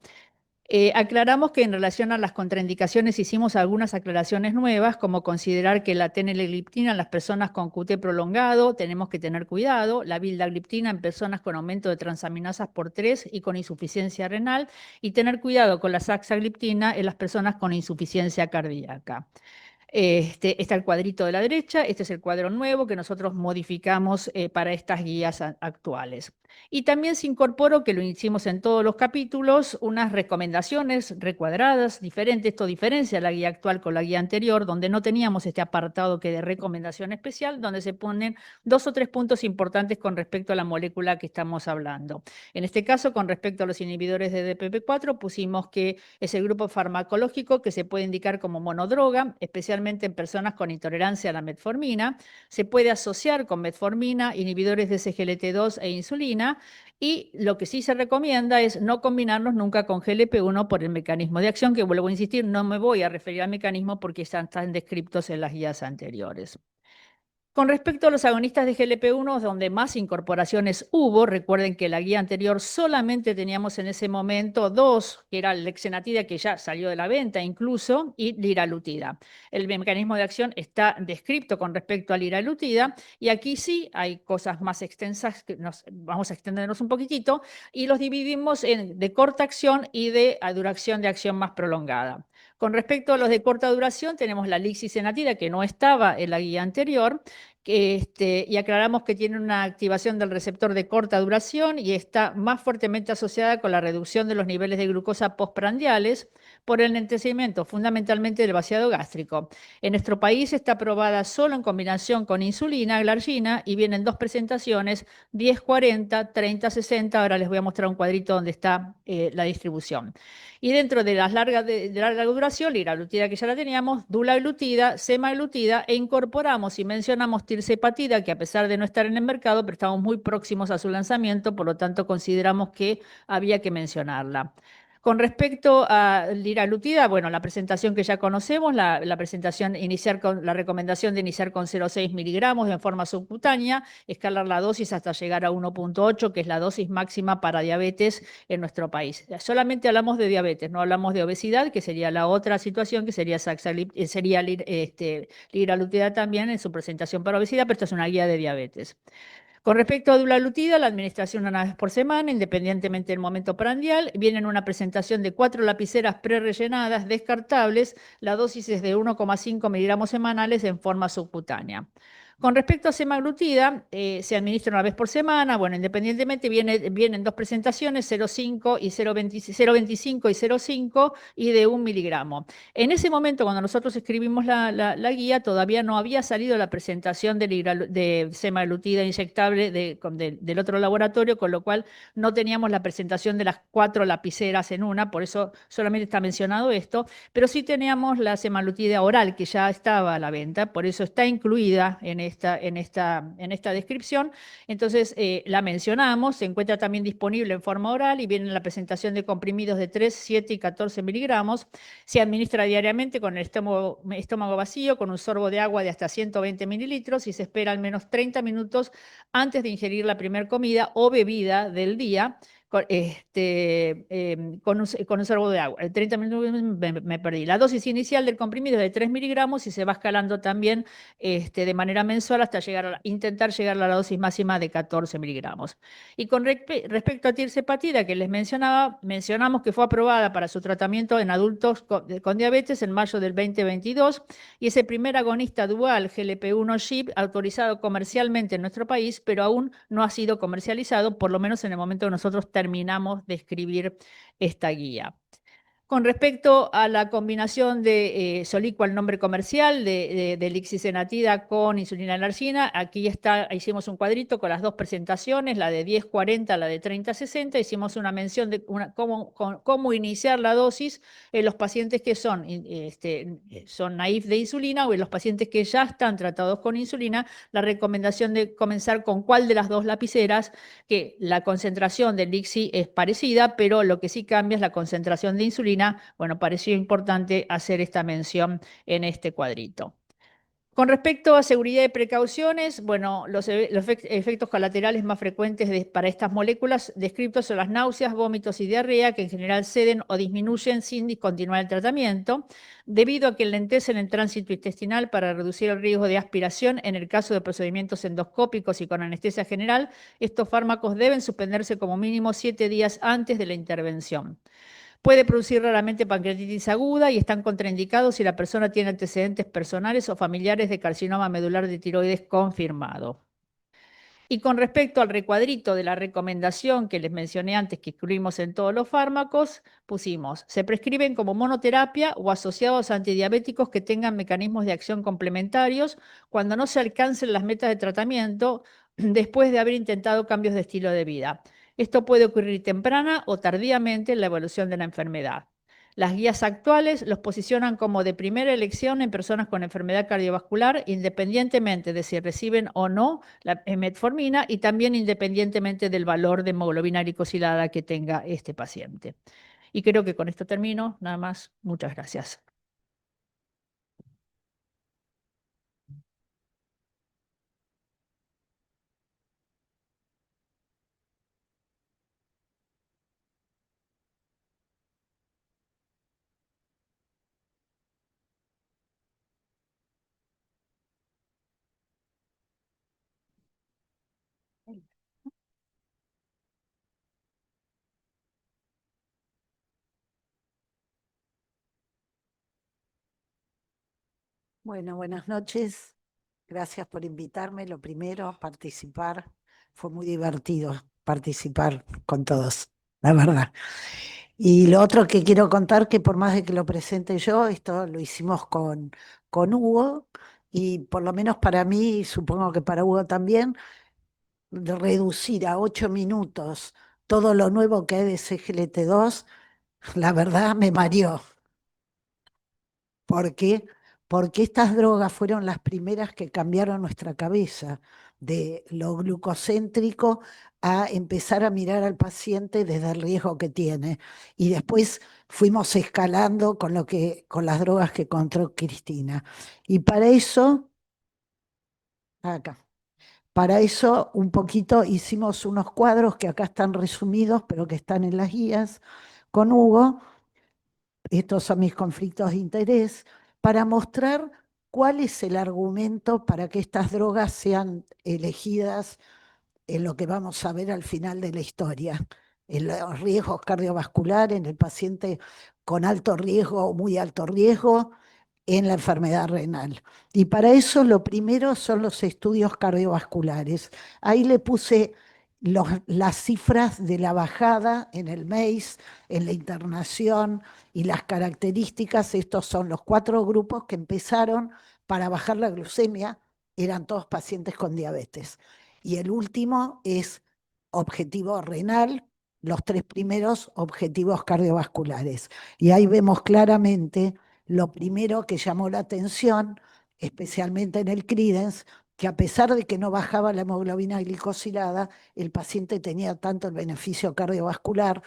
Aclaramos que en relación a las contraindicaciones hicimos algunas aclaraciones nuevas, como considerar que la teneligliptina en las personas con QT prolongado tenemos que tener cuidado, la vildagliptina en personas con aumento de transaminasas por 3 y con insuficiencia renal, y tener cuidado con la saxagliptina en las personas con insuficiencia cardíaca. Está el cuadrito de la derecha, este es el cuadro nuevo que nosotros modificamos para estas guías actuales. Y también se incorporó, que lo hicimos en todos los capítulos, unas recomendaciones recuadradas, diferentes. Esto diferencia la guía actual con la guía anterior, donde no teníamos este apartado que de recomendación especial, donde se ponen 2 o 3 puntos importantes con respecto a la molécula que estamos hablando. En este caso, con respecto a los inhibidores de DPP4, pusimos que es el grupo farmacológico que se puede indicar como monodroga, especialmente en personas con intolerancia a la metformina. Se puede asociar con metformina, inhibidores de SGLT2 e insulina, y lo que sí se recomienda es no combinarlos nunca con GLP-1 por el mecanismo de acción, que vuelvo a insistir, no me voy a referir al mecanismo porque están descritos en las guías anteriores. Con respecto a los agonistas de GLP-1, donde más incorporaciones hubo, recuerden que la guía anterior solamente teníamos en ese momento 2, que era el lexenatida, que ya salió de la venta incluso, y liralutida. El mecanismo de acción está descrito con respecto a liralutida, y aquí sí hay cosas más extensas, que vamos a extendernos un poquitito, y los dividimos en de corta acción y de duración de acción más prolongada. Con respecto a los de corta duración, tenemos la lixisenatida, que no estaba en la guía anterior, y aclaramos que tiene una activación del receptor de corta duración y está más fuertemente asociada con la reducción de los niveles de glucosa postprandiales por el enlentecimiento fundamentalmente del vaciado gástrico. En nuestro país está aprobada solo en combinación con insulina, glargina, y vienen 2 presentaciones, 10-40, 30-60. Ahora les voy a mostrar un cuadrito donde está la distribución. Y dentro de las de larga duración, liraglutida, que ya la teníamos, dulaglutida, semaglutida, e incorporamos y mencionamos tirzepatida, que a pesar de no estar en el mercado, pero estamos muy próximos a su lanzamiento, por lo tanto consideramos que había que mencionarla. Con respecto a liraglutida, bueno, la presentación que ya conocemos, la presentación iniciar con la recomendación de iniciar con 0,6 miligramos en forma subcutánea, escalar la dosis hasta llegar a 1,8, que es la dosis máxima para diabetes en nuestro país. Solamente hablamos de diabetes, no hablamos de obesidad, que sería la otra situación, que sería liraglutida también en su presentación para obesidad, pero esta es una guía de diabetes. Con respecto a dulaglutida, la administración una vez por semana, independientemente del momento prandial, viene en una presentación de 4 lapiceras prerellenadas descartables. La dosis es de 1,5 miligramos semanales en forma subcutánea. Con respecto a semaglutida, se administra una vez por semana. Bueno, independientemente vienen 2 presentaciones, 0,5 y 0,25 y 0,5 y de 1 miligramo. En ese momento, cuando nosotros escribimos la guía, todavía no había salido la presentación de semaglutida inyectable del otro laboratorio, con lo cual no teníamos la presentación de las 4 lapiceras en una, por eso solamente está mencionado esto, pero sí teníamos la semaglutida oral, que ya estaba a la venta, por eso está incluida en esta descripción. Entonces la mencionamos, se encuentra también disponible en forma oral y viene en la presentación de comprimidos de 3, 7 y 14 miligramos. Se administra diariamente con el estómago vacío, con un sorbo de agua de hasta 120 mililitros, y se espera al menos 30 minutos antes de ingerir la primera comida o bebida del día, con un sorbo de agua. El 30 minutos me perdí. La dosis inicial del comprimido es de 3 miligramos y se va escalando también de manera mensual hasta intentar llegar a la dosis máxima de 14 miligramos. Y con respecto a tirzepatida, que les mencionamos que fue aprobada para su tratamiento en adultos con diabetes en mayo del 2022 y es el primer agonista dual GLP-1/GIP autorizado comercialmente en nuestro país, pero aún no ha sido comercializado, por lo menos en el momento que nosotros terminamos de escribir esta guía. Con respecto a la combinación de Soliqua, el nombre comercial, de lixisenatida con insulina largina, aquí hicimos un cuadrito con las dos presentaciones, la de 10-40, la de 30-60, hicimos una mención de cómo iniciar la dosis en los pacientes que son naif de insulina o en los pacientes que ya están tratados con insulina, la recomendación de comenzar con cuál de las dos lapiceras, que la concentración del Lixi es parecida, pero lo que sí cambia es la concentración de insulina. Bueno, pareció importante hacer esta mención en este cuadrito. Con respecto a seguridad y precauciones, bueno, los efectos colaterales más frecuentes para estas moléculas descritos son las náuseas, vómitos y diarrea, que en general ceden o disminuyen sin discontinuar el tratamiento, debido a que enlentecen el tránsito intestinal para reducir el riesgo de aspiración. En el caso de procedimientos endoscópicos y con anestesia general, estos fármacos deben suspenderse como mínimo 7 días antes de la intervención. Puede producir raramente pancreatitis aguda y están contraindicados si la persona tiene antecedentes personales o familiares de carcinoma medular de tiroides confirmado. Y con respecto al recuadrito de la recomendación que les mencioné antes, que incluimos en todos los fármacos, pusimos: se prescriben como monoterapia o asociados a antidiabéticos que tengan mecanismos de acción complementarios cuando no se alcancen las metas de tratamiento después de haber intentado cambios de estilo de vida. Esto puede ocurrir temprana o tardíamente en la evolución de la enfermedad. Las guías actuales los posicionan como de primera elección en personas con enfermedad cardiovascular, independientemente de si reciben o no la metformina y también independientemente del valor de hemoglobina glicosilada que tenga este paciente. Y creo que con esto termino. Nada más. Muchas gracias. Bueno, buenas noches. Gracias por invitarme. Lo primero, participar. Fue muy divertido participar con todos, la verdad. Y lo otro que quiero contar, que por más de que lo presente yo, esto lo hicimos con Hugo, y por lo menos para mí, y supongo que para Hugo también, de reducir a 8 minutos todo lo nuevo que hay de CGLT2, la verdad me mareó. ¿Por qué? Porque estas drogas fueron las primeras que cambiaron nuestra cabeza de lo glucocéntrico a empezar a mirar al paciente desde el riesgo que tiene. Y después fuimos escalando con las drogas que encontró Cristina. Y para eso, acá, para eso un poquito hicimos unos cuadros que acá están resumidos, pero que están en las guías, con Hugo. Estos son mis conflictos de interés, para mostrar cuál es el argumento para que estas drogas sean elegidas en lo que vamos a ver al final de la historia, en los riesgos cardiovasculares, en el paciente con alto riesgo o muy alto riesgo, en la enfermedad renal. Y para eso lo primero son los estudios cardiovasculares. Ahí le puse las cifras de la bajada en el MACE, en la internación y las características. Estos son los 4 grupos que empezaron para bajar la glucemia, eran todos pacientes con diabetes. Y el último es objetivo renal, los 3 primeros objetivos cardiovasculares. Y ahí vemos claramente lo primero que llamó la atención, especialmente en el Credence, que a pesar de que no bajaba la hemoglobina glicosilada, el paciente tenía tanto el beneficio cardiovascular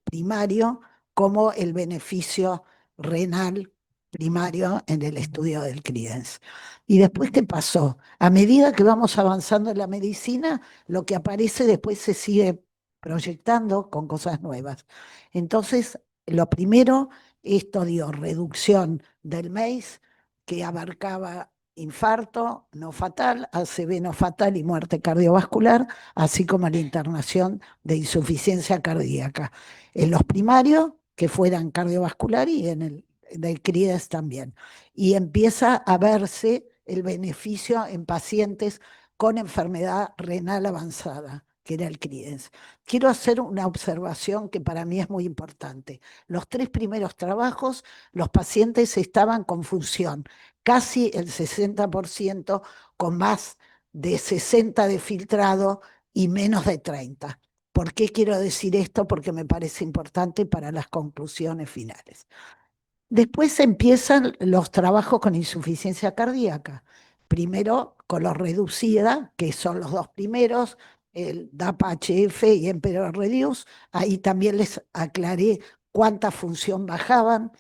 primario como el beneficio renal primario en el estudio del Credence. ¿Y después qué pasó? A medida que vamos avanzando en la medicina, lo que aparece después se sigue proyectando con cosas nuevas. Entonces, lo primero, esto dio reducción del MACE, que abarcaba infarto no fatal, ACV no fatal y muerte cardiovascular, así como la internación de insuficiencia cardíaca. En los primarios, que fueran cardiovascular, y en el del CRIES también. Y empieza a verse el beneficio en pacientes con enfermedad renal avanzada, que era el CRIES. Quiero hacer una observación que para mí es muy importante. Los 3 primeros trabajos, los pacientes estaban con función, casi el 60%, con más de 60 de filtrado y menos de 30. ¿Por qué quiero decir esto? Porque me parece importante para las conclusiones finales. Después empiezan los trabajos con insuficiencia cardíaca. Primero con los reducida, que son los 2 primeros, el DAPA-HF y Emperor Reduce. Ahí también les aclaré cuánta función bajaban,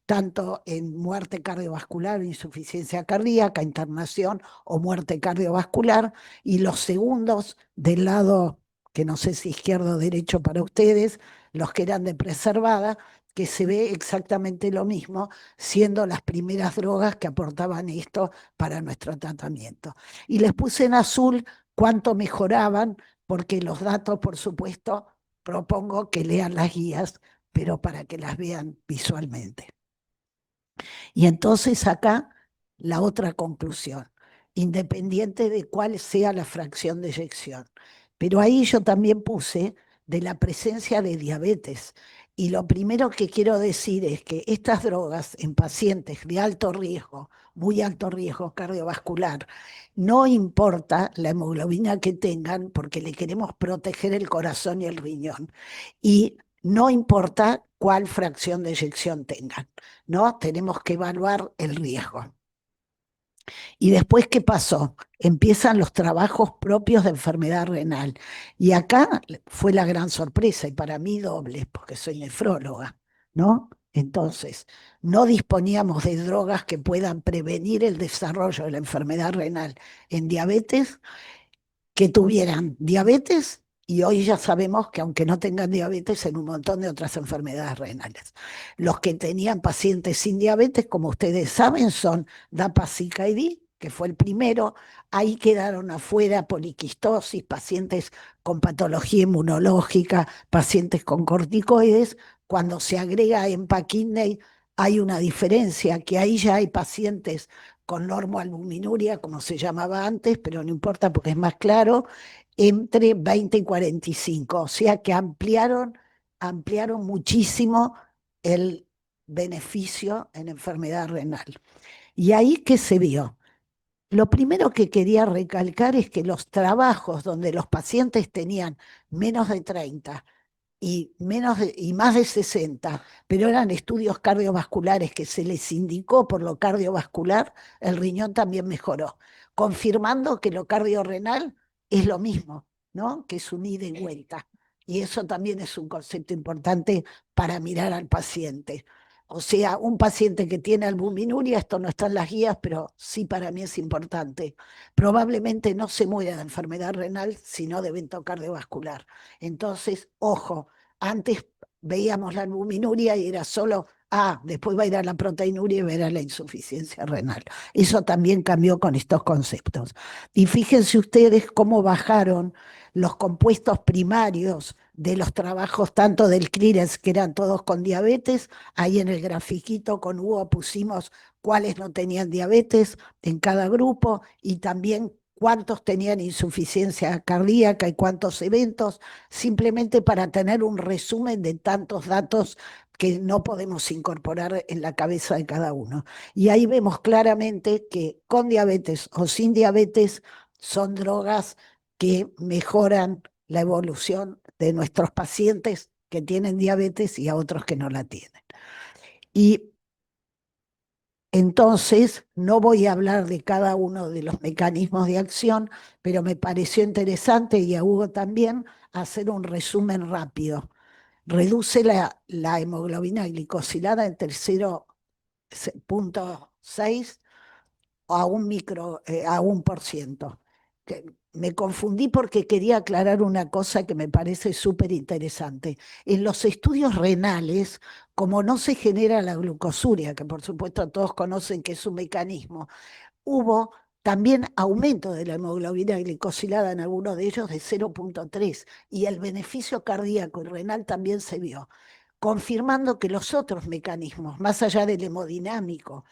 tanto en muerte cardiovascular, insuficiencia cardíaca, internación o muerte cardiovascular. Y los segundos del lado, que no sé si izquierdo o derecho para ustedes, los que eran de preservada, que se ve exactamente lo mismo, siendo las primeras drogas que aportaban esto para nuestro tratamiento. Y les puse en azul cuánto mejoraban, porque los datos, por supuesto, propongo que lean las guías, pero para que las vean visualmente. Y entonces acá la otra conclusión, independiente de cuál sea la fracción de eyección. Pero ahí yo también puse de la presencia de diabetes. Y lo primero que quiero decir es que estas drogas en pacientes de alto riesgo, muy alto riesgo cardiovascular, no importa la hemoglobina que tengan, porque le queremos proteger el corazón y el riñón. Y no importa cuál fracción de eyección tengan, ¿no? Tenemos que evaluar el riesgo. Y después, ¿qué pasó? Empiezan los trabajos propios de enfermedad renal. Y acá fue la gran sorpresa, y para mí doble, porque soy nefróloga, ¿no? Entonces, no disponíamos de drogas que puedan prevenir el desarrollo de la enfermedad renal en diabetes, que tuvieran diabetes, y hoy ya sabemos que aunque no tengan diabetes, en un montón de otras enfermedades renales. Los que tenían pacientes sin diabetes, como ustedes saben, son DAPA-CKD, que fue el primero. Ahí quedaron afuera poliquistosis, pacientes con patología inmunológica, pacientes con corticoides. Cuando se agrega EMPA-KIDNEY, hay una diferencia, que ahí ya hay pacientes con normoalbuminuria, como se llamaba antes, pero no importa porque es más claro, entre 20 y 45. O sea que ampliaron muchísimo el beneficio en enfermedad renal. ¿Y ahí qué se vio? Lo primero que quería recalcar es que los trabajos donde los pacientes tenían menos de 30 y más de 60, pero eran estudios cardiovasculares que se les indicó por lo cardiovascular, el riñón también mejoró, confirmando que lo cardiorrenal es lo mismo, ¿no? Que es un ida y vuelta. Y eso también es un concepto importante para mirar al paciente. O sea, un paciente que tiene albuminuria, esto no está en las guías, pero sí para mí es importante. Probablemente no se muera de enfermedad renal, sino de evento cardiovascular. Entonces, ojo, antes veíamos la albuminuria y era solo, después va a ir a la proteinuria y verá la insuficiencia renal. Eso también cambió con estos conceptos. Y fíjense ustedes cómo bajaron los compuestos primarios de los trabajos, tanto del CLIRES, que eran todos con diabetes. Ahí en el grafiquito con Hugo pusimos cuáles no tenían diabetes en cada grupo, y también cuántos tenían insuficiencia cardíaca y cuántos eventos, simplemente para tener un resumen de tantos datos que no podemos incorporar en la cabeza de cada uno. Y ahí vemos claramente que con diabetes o sin diabetes son drogas que mejoran la evolución de nuestros pacientes que tienen diabetes y a otros que no la tienen. Y entonces, no voy a hablar de cada uno de los mecanismos de acción, pero me pareció interesante, y a Hugo también, hacer un resumen rápido. Reduce la hemoglobina glicosilada entre 0,6 a 1%. me confundí porque quería aclarar una cosa que me parece súper interesante. En los estudios renales, como no se genera la glucosuria, que por supuesto todos conocen que es un mecanismo, hubo también aumento de la hemoglobina glicosilada en algunos de ellos de 0,3 y el beneficio cardíaco y renal también se vio, confirmando que los otros mecanismos, más allá del hemodinámico,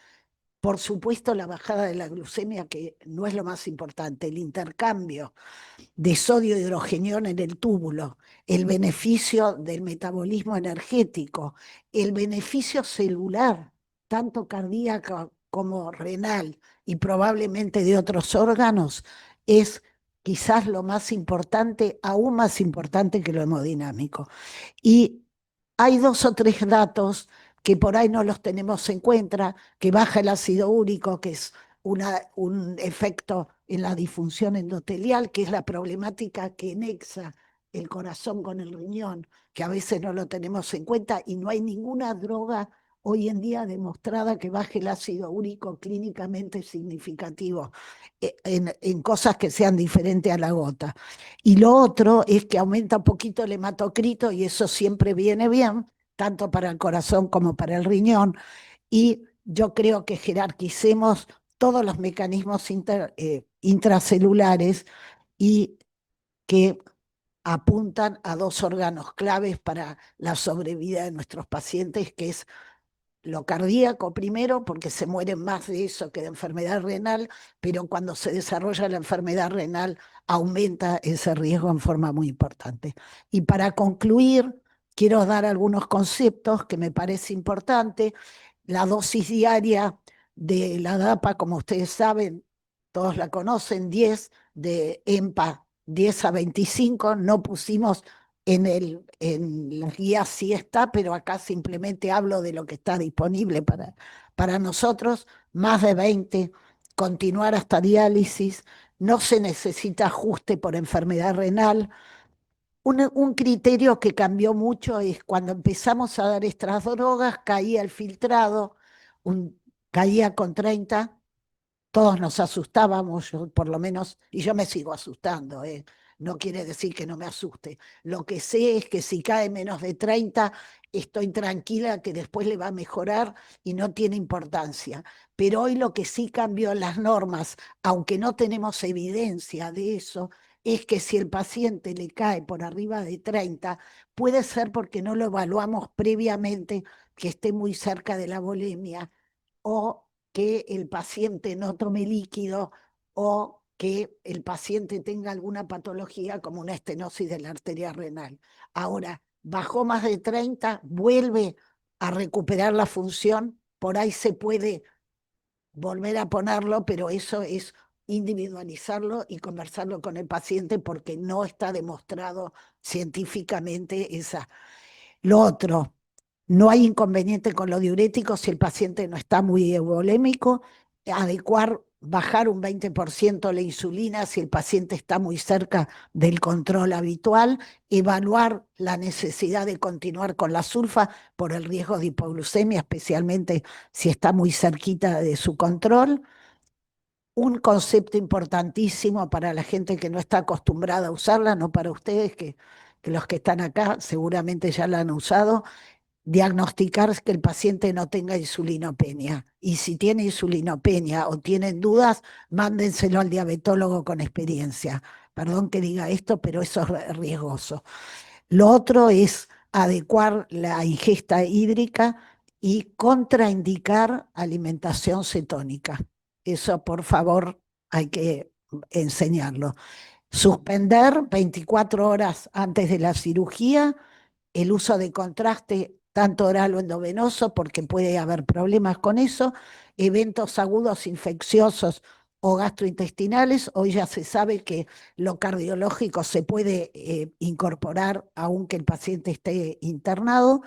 por supuesto la bajada de la glucemia, que no es lo más importante, el intercambio de sodio hidrogenión en el túbulo, el beneficio del metabolismo energético, el beneficio celular, tanto cardíaco como renal y probablemente de otros órganos, es quizás lo más importante, aún más importante que lo hemodinámico. Y hay 2 o 3 datos que por ahí no los tenemos en cuenta, que baja el ácido úrico, que es un efecto en la disfunción endotelial, que es la problemática que nexa el corazón con el riñón, que a veces no lo tenemos en cuenta, y no hay ninguna droga hoy en día demostrada que baje el ácido úrico clínicamente significativo en cosas que sean diferentes a la gota. Y lo otro es que aumenta un poquito el hematocrito y eso siempre viene bien, tanto para el corazón como para el riñón. Y yo creo que jerarquicemos todos los mecanismos intracelulares y que apuntan a 2 órganos claves para la sobrevida de nuestros pacientes, que es lo cardíaco primero, porque se mueren más de eso que de enfermedad renal, pero cuando se desarrolla la enfermedad renal aumenta ese riesgo en forma muy importante. Y para concluir, quiero dar algunos conceptos que me parece importante. La dosis diaria de la DAPA, como ustedes saben, todos la conocen, 10 de EMPA, 10 a 25, no pusimos en las guías sí está, pero acá simplemente hablo de lo que está disponible para nosotros, más de 20, continuar hasta diálisis, no se necesita ajuste por enfermedad renal. Un criterio que cambió mucho es cuando empezamos a dar estas drogas, caía el filtrado, caía con 30, todos nos asustábamos, yo por lo menos, y yo me sigo asustando, no quiere decir que no me asuste. Lo que sé es que si cae menos de 30, estoy tranquila que después le va a mejorar y no tiene importancia. Pero hoy lo que sí cambió en las normas, aunque no tenemos evidencia de eso, es que si el paciente le cae por arriba de 30, puede ser porque no lo evaluamos previamente, que esté muy cerca de la bulimia, o que el paciente no tome líquido, o que el paciente tenga alguna patología como una estenosis de la arteria renal. Ahora, bajó más de 30, vuelve a recuperar la función, por ahí se puede volver a ponerlo, pero eso es individualizarlo y conversarlo con el paciente porque no está demostrado científicamente esa. Lo otro, no hay inconveniente con los diuréticos si el paciente no está muy eubolémico, adecuar, bajar un 20% la insulina si el paciente está muy cerca del control habitual, evaluar la necesidad de continuar con la sulfa por el riesgo de hipoglucemia, especialmente si está muy cerquita de su control. Un concepto importantísimo para la gente que no está acostumbrada a usarla, no para ustedes, que los que están acá seguramente ya la han usado, diagnosticar que el paciente no tenga insulinopenia. Y si tiene insulinopenia o tienen dudas, mándenselo al diabetólogo con experiencia. Perdón que diga esto, pero eso es riesgoso. Lo otro es adecuar la ingesta hídrica y contraindicar alimentación cetónica. Eso, por favor, hay que enseñarlo. Suspender 24 horas antes de la cirugía el uso de contraste, tanto oral o endovenoso, porque puede haber problemas con eso, eventos agudos infecciosos o gastrointestinales. Hoy ya se sabe que lo cardiológico se puede incorporar aunque el paciente esté internado.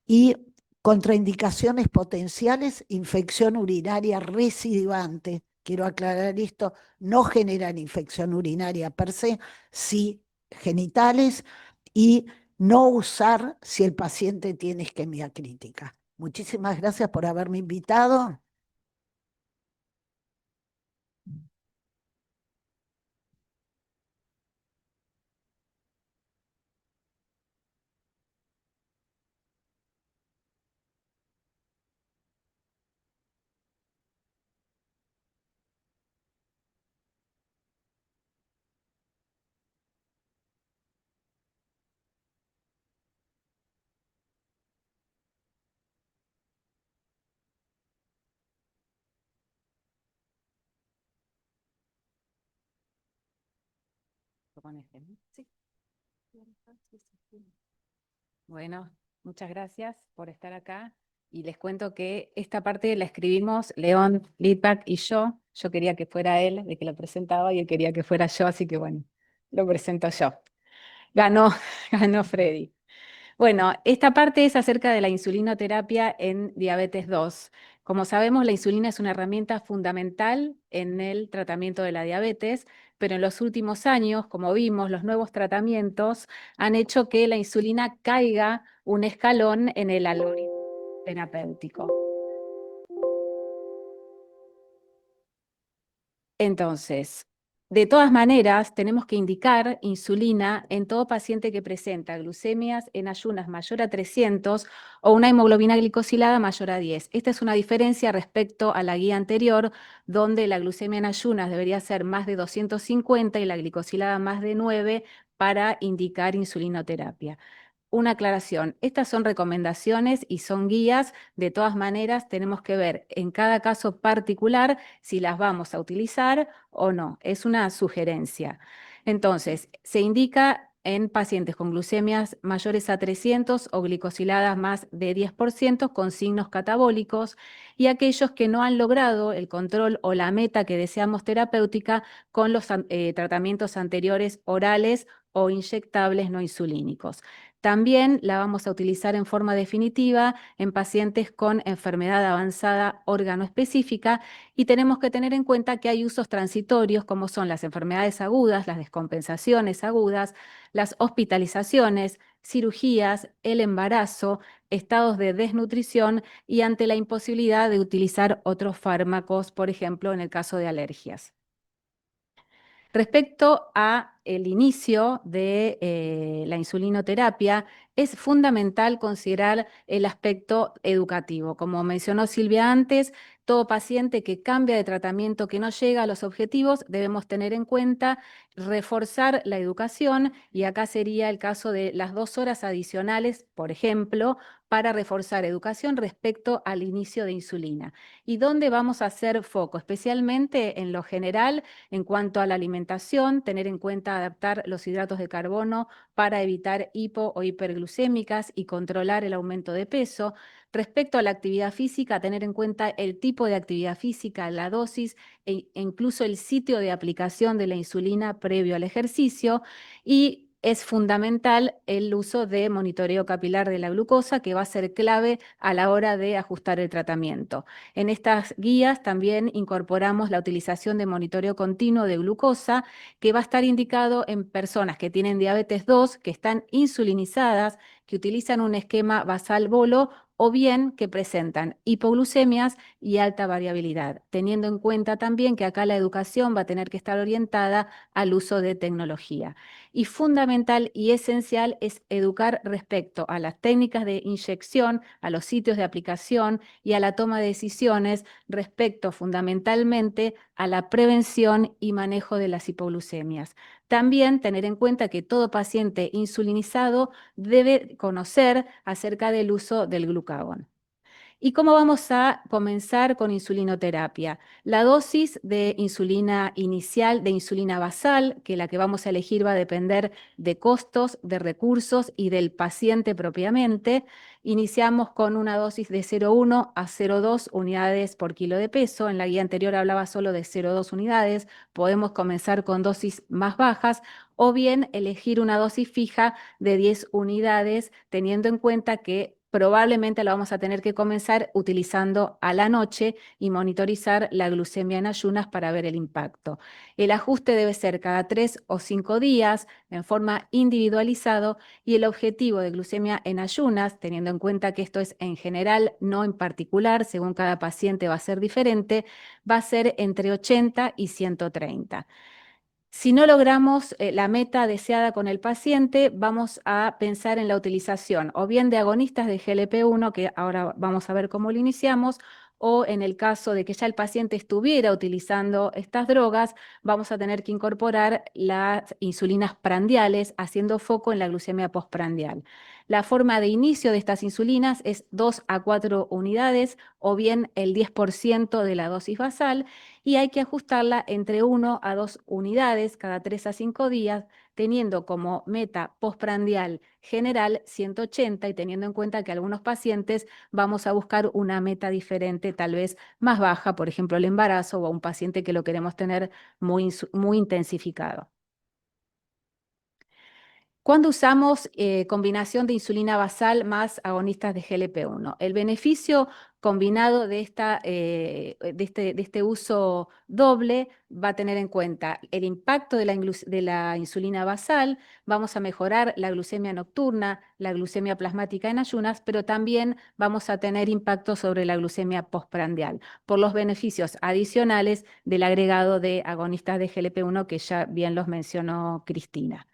Y contraindicaciones potenciales, infección urinaria recidivante. Quiero aclarar esto, no generan infección urinaria per se, sí genitales, y no usar si el paciente tiene isquemia crítica. Muchísimas gracias por haberme invitado. con este, ¿no? Sí. Bueno, muchas gracias por estar acá. Y les cuento que esta parte la escribimos León Litvak y yo. Yo quería que fuera él el que lo presentaba y él quería que fuera yo, así que bueno, lo presento yo. Ganó, ganó Freddy. Bueno, esta parte es acerca de la insulinoterapia en diabetes 2. Como sabemos, la insulina es una herramienta fundamental en el tratamiento de la diabetes, pero en los últimos años, como vimos, los nuevos tratamientos han hecho que la insulina caiga un escalón en el algoritmo terapéutico. Entonces, de todas maneras, tenemos que indicar insulina en todo paciente que presenta glucemias en ayunas mayor a 300 o una hemoglobina glicosilada mayor a 10. Esta es una diferencia respecto a la guía anterior, donde la glucemia en ayunas debería ser más de 250 y la glicosilada más de 9 para indicar insulinoterapia. Una aclaración, estas son recomendaciones y son guías, de todas maneras tenemos que ver en cada caso particular si las vamos a utilizar o no, es una sugerencia. Entonces, se indica en pacientes con glucemias mayores a 300 o glicosiladas más de 10% con signos catabólicos y aquellos que no han logrado el control o la meta que deseamos terapéutica con los tratamientos anteriores orales o inyectables no insulínicos. También la vamos a utilizar en forma definitiva en pacientes con enfermedad avanzada órgano-específica y tenemos que tener en cuenta que hay usos transitorios como son las enfermedades agudas, las descompensaciones agudas, las hospitalizaciones, cirugías, el embarazo, estados de desnutrición y ante la imposibilidad de utilizar otros fármacos, por ejemplo, en el caso de alergias. Respecto a el inicio de la insulinoterapia, es fundamental considerar el aspecto educativo. Como mencionó Silvia antes, todo paciente que cambia de tratamiento, que no llega a los objetivos, debemos tener en cuenta reforzar la educación y acá sería el caso de las 2 horas adicionales, por ejemplo, para reforzar educación respecto al inicio de insulina. ¿Y dónde vamos a hacer foco? Especialmente en lo general, en cuanto a la alimentación, tener en cuenta adaptar los hidratos de carbono para evitar hipo o hiperglucémicas y controlar el aumento de peso. Respecto a la actividad física, tener en cuenta el tipo de actividad física, la dosis e incluso el sitio de aplicación de la insulina previo al ejercicio y es fundamental el uso de monitoreo capilar de la glucosa, que va a ser clave a la hora de ajustar el tratamiento. En estas guías también incorporamos la utilización de monitoreo continuo de glucosa, que va a estar indicado en personas que tienen diabetes 2, que están insulinizadas, que utilizan un esquema basal-bolo o bien que presentan hipoglucemias y alta variabilidad, teniendo en cuenta también que acá la educación va a tener que estar orientada al uso de tecnología. Y fundamental y esencial es educar respecto a las técnicas de inyección, a los sitios de aplicación y a la toma de decisiones respecto fundamentalmente a la prevención y manejo de las hipoglucemias. También tener en cuenta que todo paciente insulinizado debe conocer acerca del uso del glucagón. ¿Y cómo vamos a comenzar con insulinoterapia? La dosis de insulina inicial, de insulina basal, que la que vamos a elegir va a depender de costos, de recursos y del paciente propiamente. Iniciamos con una dosis de 0,1 a 0,2 unidades por kilo de peso. En la guía anterior hablaba solo de 0,2 unidades. Podemos comenzar con dosis más bajas o bien elegir una dosis fija de 10 unidades, teniendo en cuenta que probablemente lo vamos a tener que comenzar utilizando a la noche y monitorizar la glucemia en ayunas para ver el impacto. El ajuste debe ser cada 3 o 5 días en forma individualizado y el objetivo de glucemia en ayunas, teniendo en cuenta que esto es en general, no en particular, según cada paciente va a ser diferente, va a ser entre 80 y 130. Si no logramos la meta deseada con el paciente, vamos a pensar en la utilización o bien de agonistas de GLP-1, que ahora vamos a ver cómo lo iniciamos, o en el caso de que ya el paciente estuviera utilizando estas drogas, vamos a tener que incorporar las insulinas prandiales, haciendo foco en la glucemia postprandial. La forma de inicio de estas insulinas es 2 a 4 unidades o bien el 10% de la dosis basal, y hay que ajustarla entre 1 a 2 unidades cada 3 a 5 días, teniendo como meta postprandial general 180 y teniendo en cuenta que algunos pacientes vamos a buscar una meta diferente, tal vez más baja, por ejemplo el embarazo o a un paciente que lo queremos tener muy intensificado. ¿Cuándo usamos combinación de insulina basal más agonistas de GLP-1? El beneficio combinado de este uso doble va a tener en cuenta el impacto de la insulina basal. Vamos a mejorar la glucemia nocturna, la glucemia plasmática en ayunas, pero también vamos a tener impacto sobre la glucemia postprandial por los beneficios adicionales del agregado de agonistas de GLP-1 que ya bien los mencionó Cristina.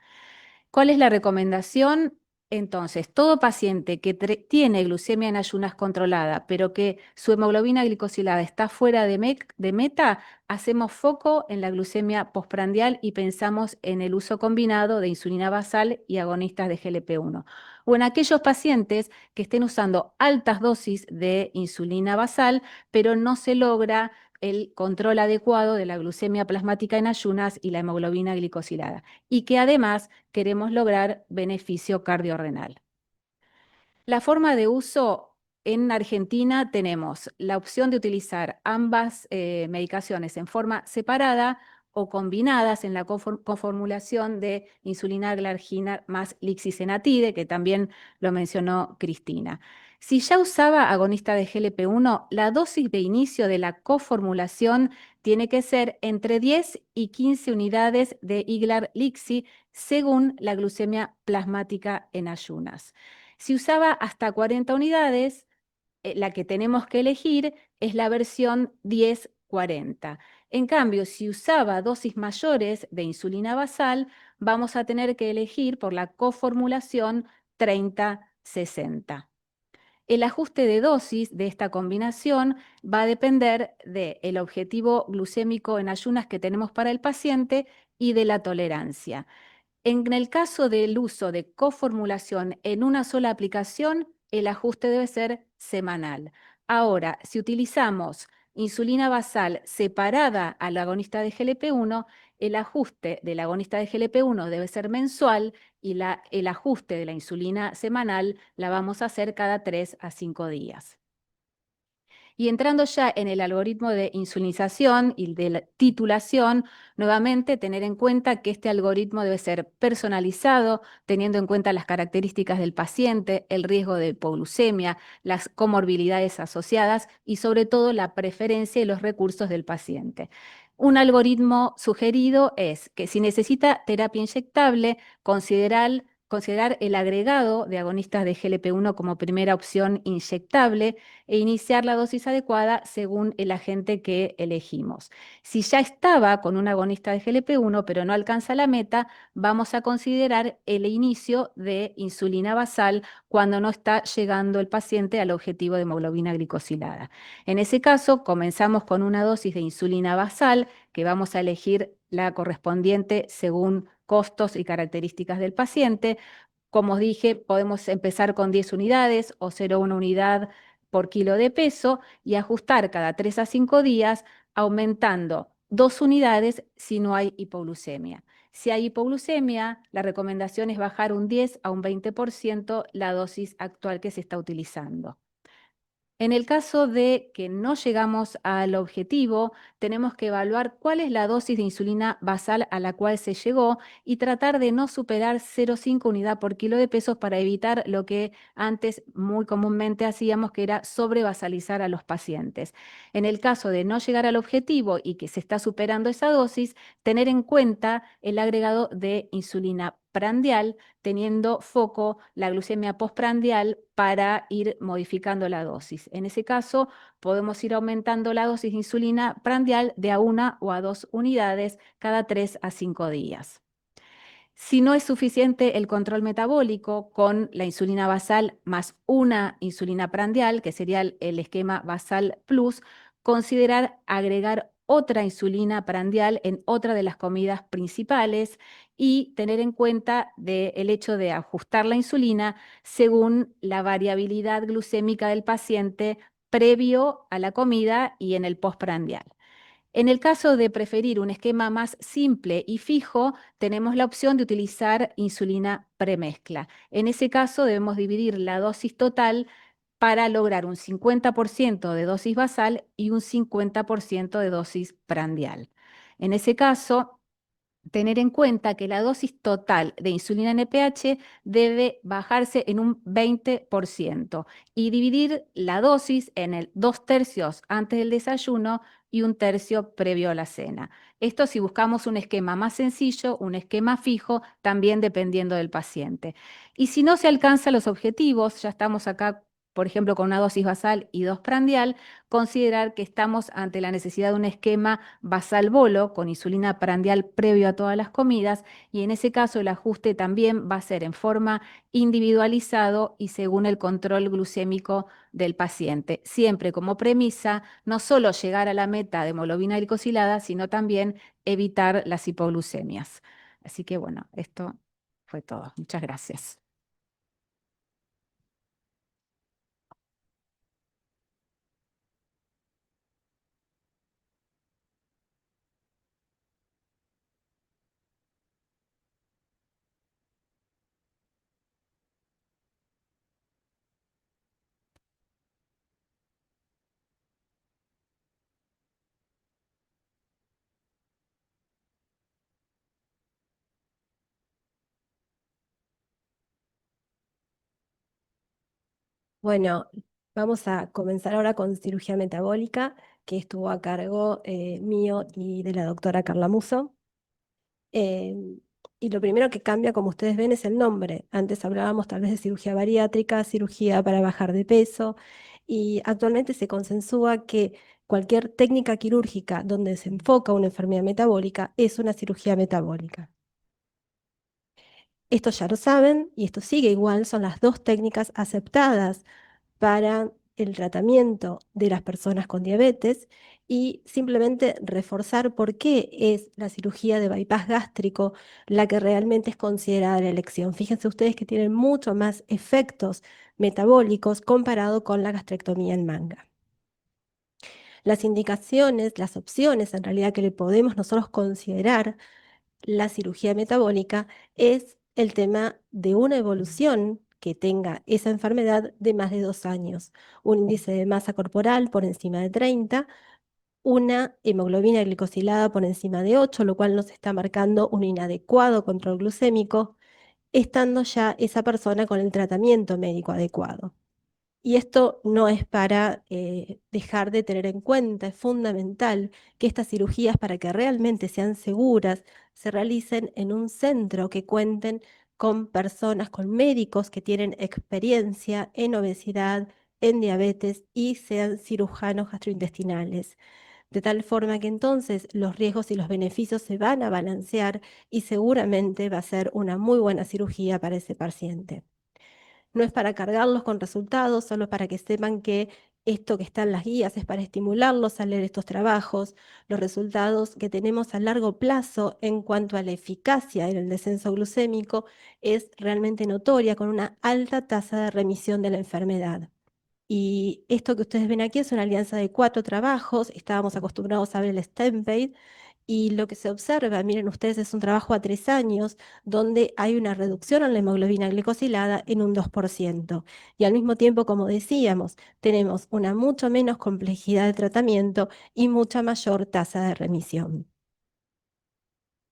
¿Cuál es la recomendación? Entonces, todo paciente que tiene glucemia en ayunas controlada, pero que su hemoglobina glicosilada está fuera de meta, hacemos foco en la glucemia postprandial y pensamos en el uso combinado de insulina basal y agonistas de GLP-1. O en aquellos pacientes que estén usando altas dosis de insulina basal, pero no se logra el control adecuado de la glucemia plasmática en ayunas y la hemoglobina glicosilada, y que además queremos lograr beneficio cardiorrenal. La forma de uso en Argentina tenemos la opción de utilizar ambas medicaciones en forma separada o combinadas en la coformulación de insulina glargina más lixisenatide, que también lo mencionó Cristina. Si ya usaba agonista de GLP-1, la dosis de inicio de la coformulación tiene que ser entre 10 y 15 unidades de Iglar-Lixi según la glucemia plasmática en ayunas. Si usaba hasta 40 unidades, la que tenemos que elegir es la versión 10-40. En cambio, si usaba dosis mayores de insulina basal, vamos a tener que elegir por la coformulación 30-60. El ajuste de dosis de esta combinación va a depender del objetivo glucémico en ayunas que tenemos para el paciente y de la tolerancia. En el caso del uso de coformulación en una sola aplicación, el ajuste debe ser semanal. Ahora, si utilizamos insulina basal separada al agonista de GLP-1, el ajuste del agonista de GLP-1 debe ser mensual y el ajuste de la insulina semanal la vamos a hacer cada 3 a 5 días. Y entrando ya en el algoritmo de insulinización y de la titulación, nuevamente tener en cuenta que este algoritmo debe ser personalizado, teniendo en cuenta las características del paciente, el riesgo de hipoglucemia, las comorbilidades asociadas y sobre todo la preferencia y los recursos del paciente. Un algoritmo sugerido es que si necesita terapia inyectable, considerar el agregado de agonistas de GLP-1 como primera opción inyectable e iniciar la dosis adecuada según el agente que elegimos. Si ya estaba con un agonista de GLP-1 pero no alcanza la meta, vamos a considerar el inicio de insulina basal cuando no está llegando el paciente al objetivo de hemoglobina glicosilada. En ese caso, comenzamos con una dosis de insulina basal que vamos a elegir la correspondiente según costos y características del paciente. Como os dije, podemos empezar con 10 unidades o 0,1 unidad por kilo de peso y ajustar cada 3 a 5 días, aumentando 2 unidades si no hay hipoglucemia. Si hay hipoglucemia, la recomendación es bajar un 10 a un 20% la dosis actual que se está utilizando. En el caso de que no llegamos al objetivo, tenemos que evaluar cuál es la dosis de insulina basal a la cual se llegó y tratar de no superar 0,5 unidad por kilo de peso para evitar lo que antes muy comúnmente hacíamos, que era sobrebasalizar a los pacientes. En el caso de no llegar al objetivo y que se está superando esa dosis, tener en cuenta el agregado de insulina prandial, teniendo foco la glucemia postprandial para ir modificando la dosis. En ese caso, podemos ir aumentando la dosis de insulina prandial de a 1 o a 2 unidades cada 3 a 5 días. Si no es suficiente el control metabólico con la insulina basal más una insulina prandial, que sería el esquema basal plus, considerar agregar otra insulina prandial en otra de las comidas principales y tener en cuenta el hecho de ajustar la insulina según la variabilidad glucémica del paciente previo a la comida y en el postprandial. En el caso de preferir un esquema más simple y fijo, tenemos la opción de utilizar insulina premezcla. En ese caso debemos dividir la dosis total para lograr un 50% de dosis basal y un 50% de dosis prandial. En ese caso, tener en cuenta que la dosis total de insulina NPH debe bajarse en un 20% y dividir la dosis en el 2/3 antes del desayuno y 1/3 previo a la cena. Esto si buscamos un esquema más sencillo, un esquema fijo, también dependiendo del paciente. Y si no se alcanzan los objetivos, ya estamos acá, por ejemplo, con una dosis basal y 2 prandial, considerar que estamos ante la necesidad de un esquema basal bolo con insulina prandial previo a todas las comidas y en ese caso el ajuste también va a ser en forma individualizado y según el control glucémico del paciente. Siempre como premisa, no solo llegar a la meta de hemoglobina glicosilada, sino también evitar las hipoglucemias. Así que bueno, esto fue todo. Muchas gracias. Bueno, vamos a comenzar ahora con cirugía metabólica, que estuvo a cargo mío y de la doctora Carla Muso. Em, y lo primero que cambia, como ustedes ven, es el nombre. Antes hablábamos tal vez de cirugía bariátrica, cirugía para bajar de peso, y actualmente se consensúa que cualquier técnica quirúrgica donde se enfoca una enfermedad metabólica es una cirugía metabólica. Esto ya lo saben y esto sigue igual, son las dos técnicas aceptadas para el tratamiento de las personas con diabetes y simplemente reforzar por qué es la cirugía de bypass gástrico la que realmente es considerada la elección. Fíjense ustedes que tienen mucho más efectos metabólicos comparado con la gastrectomía en manga. Las indicaciones, las opciones en realidad que le podemos nosotros considerar la cirugía metabólica es el tema de una evolución que tenga esa enfermedad de más de 2 años, un índice de masa corporal por encima de 30, una hemoglobina glicosilada por encima de 8, lo cual nos está marcando un inadecuado control glucémico, estando ya esa persona con el tratamiento médico adecuado. Y esto no es para dejar de tener en cuenta, es fundamental que estas cirugías, para que realmente sean seguras, se realicen en un centro que cuenten con personas, con médicos que tienen experiencia en obesidad, en diabetes y sean cirujanos gastrointestinales. De tal forma que entonces los riesgos y los beneficios se van a balancear y seguramente va a ser una muy buena cirugía para ese paciente. No es para cargarlos con resultados, solo para que sepan que esto que está en las guías es para estimularlos a leer estos trabajos, los resultados que tenemos a largo plazo en cuanto a la eficacia en el descenso glucémico es realmente notoria, con una alta tasa de remisión de la enfermedad. Y esto que ustedes ven aquí es una alianza de 4 trabajos, estábamos acostumbrados a ver el Stempate, y lo que se observa, miren ustedes, es un trabajo a 3 años donde hay una reducción en la hemoglobina glicosilada en un 2%. Y al mismo tiempo, como decíamos, tenemos una mucho menos complejidad de tratamiento y mucha mayor tasa de remisión.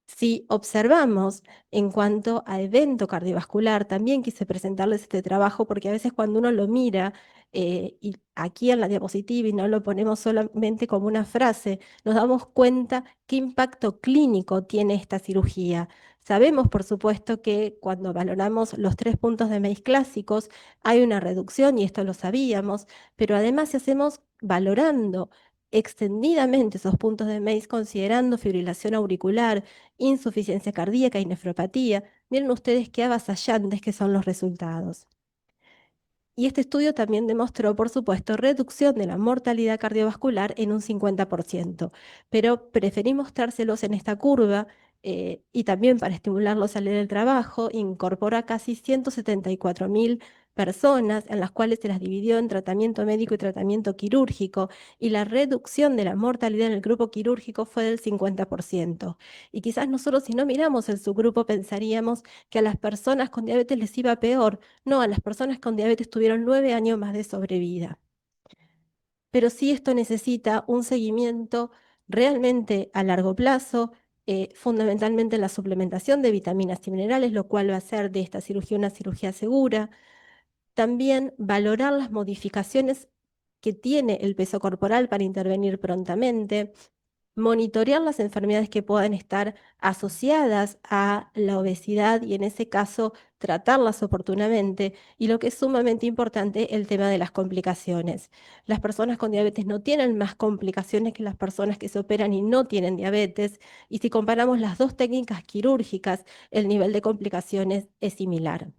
Si observamos en cuanto a evento cardiovascular, también quise presentarles este trabajo porque a veces cuando uno lo mira y aquí en la diapositiva y no lo ponemos solamente como una frase, nos damos cuenta qué impacto clínico tiene esta cirugía. Sabemos, por supuesto, que cuando valoramos los 3 puntos de MACE clásicos hay una reducción y esto lo sabíamos, pero además si hacemos valorando extendidamente esos puntos de MACE considerando fibrilación auricular, insuficiencia cardíaca y nefropatía, miren ustedes qué avasallantes que son los resultados. Y este estudio también demostró, por supuesto, reducción de la mortalidad cardiovascular en un 50%, pero preferí mostrárselos en esta curva y también para estimularlos a leer el trabajo, incorpora casi 174.000 personas en las cuales se las dividió en tratamiento médico y tratamiento quirúrgico, y la reducción de la mortalidad en el grupo quirúrgico fue del 50%. Y quizás nosotros, si no miramos el subgrupo, pensaríamos que a las personas con diabetes les iba peor. No, a las personas con diabetes tuvieron 9 años más de sobrevida. Pero sí, esto necesita un seguimiento realmente a largo plazo, fundamentalmente en la suplementación de vitaminas y minerales, lo cual va a hacer de esta cirugía una cirugía segura. También valorar las modificaciones que tiene el peso corporal para intervenir prontamente, monitorear las enfermedades que puedan estar asociadas a la obesidad y en ese caso tratarlas oportunamente, y lo que es sumamente importante, el tema de las complicaciones. Las personas con diabetes no tienen más complicaciones que las personas que se operan y no tienen diabetes, y si comparamos las dos técnicas quirúrgicas, el nivel de complicaciones es similar.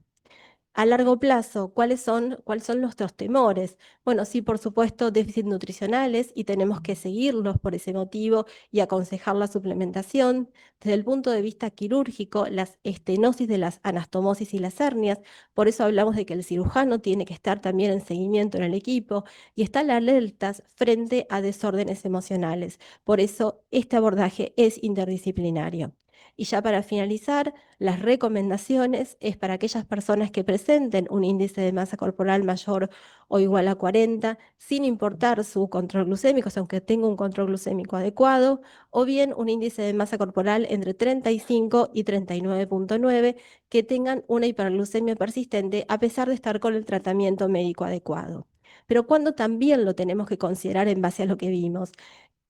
A largo plazo, cuáles son nuestros temores? Bueno, sí, por supuesto, déficits nutricionales, y tenemos que seguirlos por ese motivo y aconsejar la suplementación. Desde el punto de vista quirúrgico, las estenosis de las anastomosis y las hernias, por eso hablamos de que el cirujano tiene que estar también en seguimiento en el equipo y estar alertas frente a desórdenes emocionales. Por eso este abordaje es interdisciplinario. Y ya para finalizar, las recomendaciones es para aquellas personas que presenten un índice de masa corporal mayor o igual a 40, sin importar su control glucémico, o sea, aunque tenga un control glucémico adecuado, o bien un índice de masa corporal entre 35 y 39,9, que tengan una hiperglucemia persistente a pesar de estar con el tratamiento médico adecuado. Pero cuando también lo tenemos que considerar en base a lo que vimos,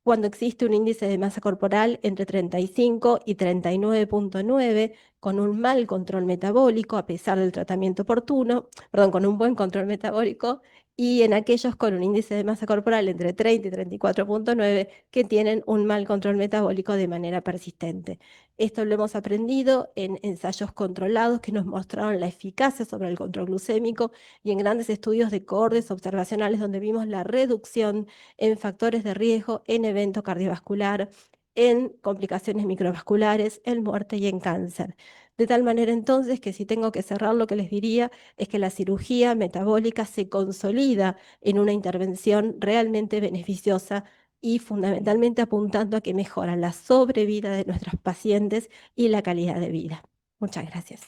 cuando existe un índice de masa corporal entre 35 y 39,9, con un mal control metabólico a pesar del tratamiento oportuno, perdón, con un buen control metabólico, y en aquellos con un índice de masa corporal entre 30 y 34,9 que tienen un mal control metabólico de manera persistente. Esto lo hemos aprendido en ensayos controlados que nos mostraron la eficacia sobre el control glucémico y en grandes estudios de cohortes observacionales donde vimos la reducción en factores de riesgo, en evento cardiovascular, en complicaciones microvasculares, en muerte y en cáncer. De tal manera entonces que, si tengo que cerrar, lo que les diría es que la cirugía metabólica se consolida en una intervención realmente beneficiosa y fundamentalmente apuntando a que mejora la sobrevida de nuestros pacientes y la calidad de vida. Muchas gracias.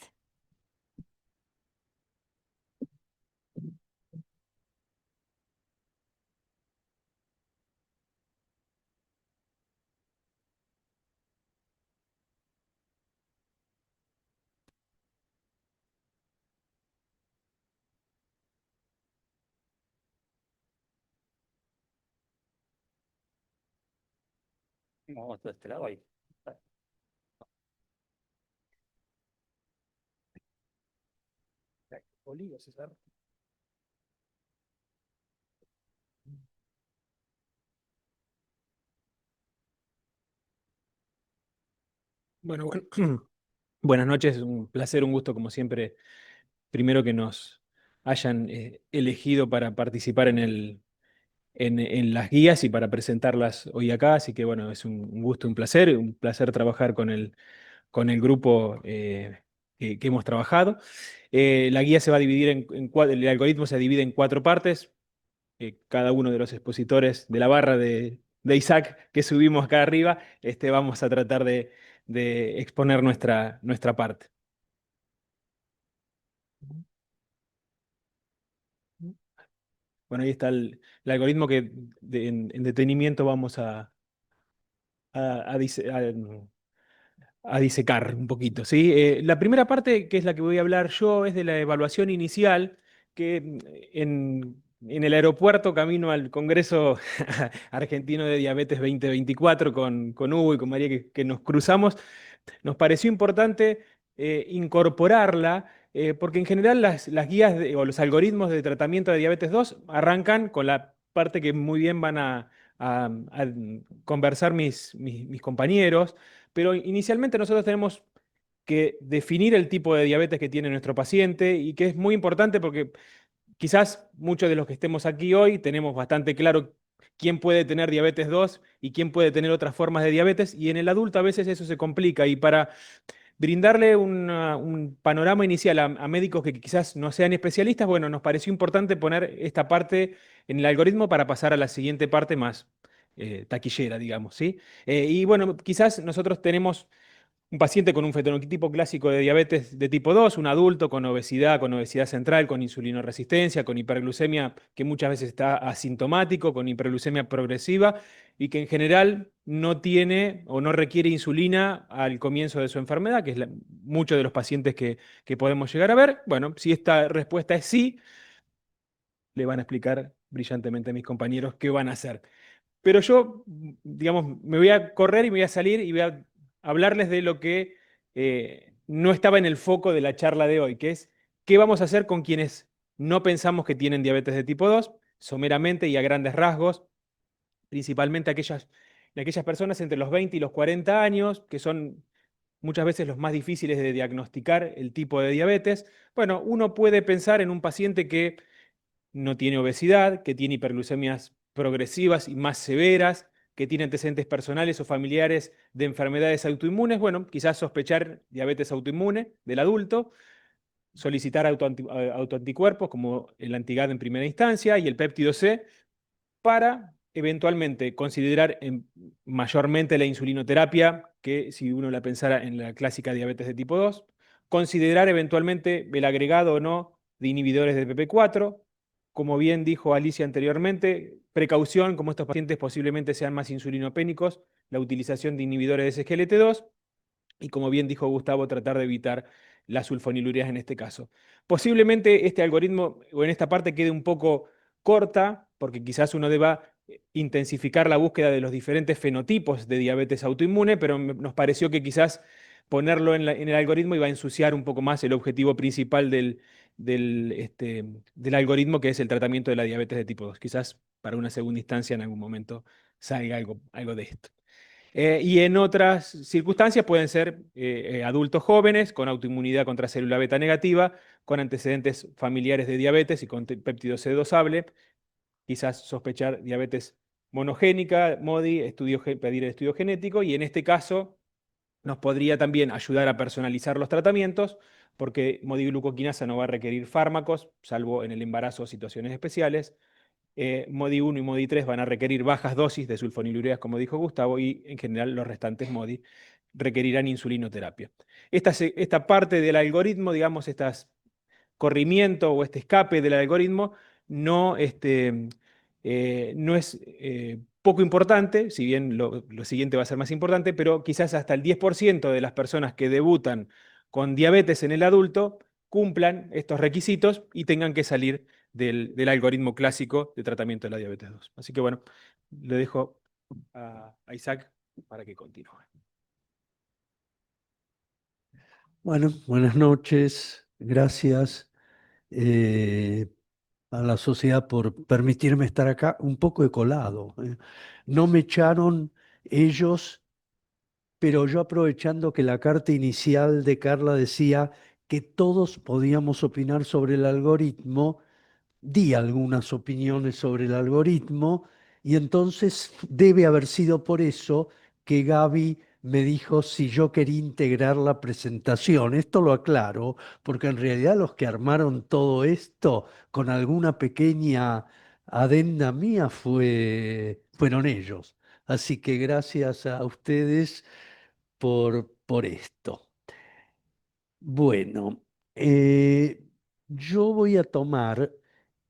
Vamos de este lado ahí. Olivo, César. Buenas noches, un placer, un gusto como siempre. Primero que nos hayan elegido para participar en las guías y para presentarlas hoy acá, así que bueno, es un gusto, un placer trabajar con el grupo que hemos trabajado. La guía se va a dividir el algoritmo se divide en 4 partes. Cada uno de los expositores de la barra de Isaac que subimos acá arriba, vamos a tratar de exponer nuestra parte. Bueno, ahí está el algoritmo que en detenimiento vamos a disecar un poquito, ¿sí? La primera parte, que es la que voy a hablar yo, es de la evaluación inicial, que en el aeropuerto camino al Congreso Argentino de Diabetes 2024 con Hugo y con María, que nos cruzamos, nos pareció importante incorporarla, porque en general las guías o los algoritmos de tratamiento de diabetes 2 arrancan con la parte que muy bien van a conversar mis compañeros, pero inicialmente nosotros tenemos que definir el tipo de diabetes que tiene nuestro paciente, y que es muy importante porque quizás muchos de los que estemos aquí hoy tenemos bastante claro quién puede tener diabetes 2 y quién puede tener otras formas de diabetes, y en el adulto a veces eso se complica, y para brindarle un panorama inicial a médicos que quizás no sean especialistas, bueno, nos pareció importante poner esta parte en el algoritmo para pasar a la siguiente parte más taquillera, digamos, ¿sí? Y bueno, quizás nosotros tenemos un paciente con un fenotipo clásico de diabetes de tipo 2, un adulto con obesidad central, con insulinoresistencia, con hiperglucemia que muchas veces está asintomático, con hiperglucemia progresiva y que en general no tiene o no requiere insulina al comienzo de su enfermedad, que es muchos de los pacientes que podemos llegar a ver. Bueno, si esta respuesta es sí, le van a explicar brillantemente a mis compañeros qué van a hacer. Pero yo, digamos, me voy a correr y me voy a salir y voy a hablarles de lo que no estaba en el foco de la charla de hoy, que es qué vamos a hacer con quienes no pensamos que tienen diabetes de tipo 2, someramente y a grandes rasgos, principalmente de aquellas personas entre los 20 y los 40 años, que son muchas veces los más difíciles de diagnosticar el tipo de diabetes. Bueno, uno puede pensar en un paciente que no tiene obesidad, que tiene hiperglucemias progresivas y más severas, que tiene antecedentes personales o familiares de enfermedades autoinmunes. Bueno, quizás sospechar diabetes autoinmune del adulto, solicitar autoanticuerpos como el antigado en primera instancia y el péptido C para eventualmente considerar mayormente la insulinoterapia, que si uno la pensara en la clásica diabetes de tipo 2, considerar eventualmente el agregado o no de inhibidores de PP4, como bien dijo Alicia anteriormente, precaución, como estos pacientes posiblemente sean más insulinopénicos, la utilización de inhibidores de SGLT2, y como bien dijo Gustavo, tratar de evitar las sulfonilureas en este caso. Posiblemente este algoritmo o en esta parte quede un poco corta, porque quizás uno deba intensificar la búsqueda de los diferentes fenotipos de diabetes autoinmune, pero nos pareció que quizás ponerlo en el algoritmo iba a ensuciar un poco más el objetivo principal del algoritmo, que es el tratamiento de la diabetes de tipo 2. Quizás para una segunda instancia en algún momento salga algo de esto. Y en otras circunstancias pueden ser adultos jóvenes con autoinmunidad contra célula beta negativa, con antecedentes familiares de diabetes y con péptido C dosable, quizás sospechar diabetes monogénica, MODI, pedir el estudio genético, y en este caso nos podría también ayudar a personalizar los tratamientos, porque MODI-glucoquinasa no va a requerir fármacos, salvo en el embarazo o situaciones especiales. MODI 1 y MODI 3 van a requerir bajas dosis de sulfonilureas, como dijo Gustavo, y en general los restantes MODI requerirán insulinoterapia. Esta parte del algoritmo, digamos, este corrimiento o este escape del algoritmo, no es poco importante, si bien lo siguiente va a ser más importante, pero quizás hasta el 10% de las personas que debutan con diabetes en el adulto cumplan estos requisitos y tengan que salir del algoritmo clásico de tratamiento de la diabetes 2. Así que bueno, le dejo a Isaac para que continúe. Bueno, buenas noches. Gracias a la sociedad por permitirme estar acá un poco de colado. No me echaron ellos, pero yo aprovechando que la carta inicial de Carla decía que todos podíamos opinar sobre el algoritmo, di algunas opiniones sobre el algoritmo y entonces debe haber sido por eso que Gaby me dijo si yo quería integrar la presentación. Esto lo aclaro, porque en realidad los que armaron todo esto con alguna pequeña adenda mía fueron ellos. Así que gracias a ustedes por esto. Bueno, yo voy a tomar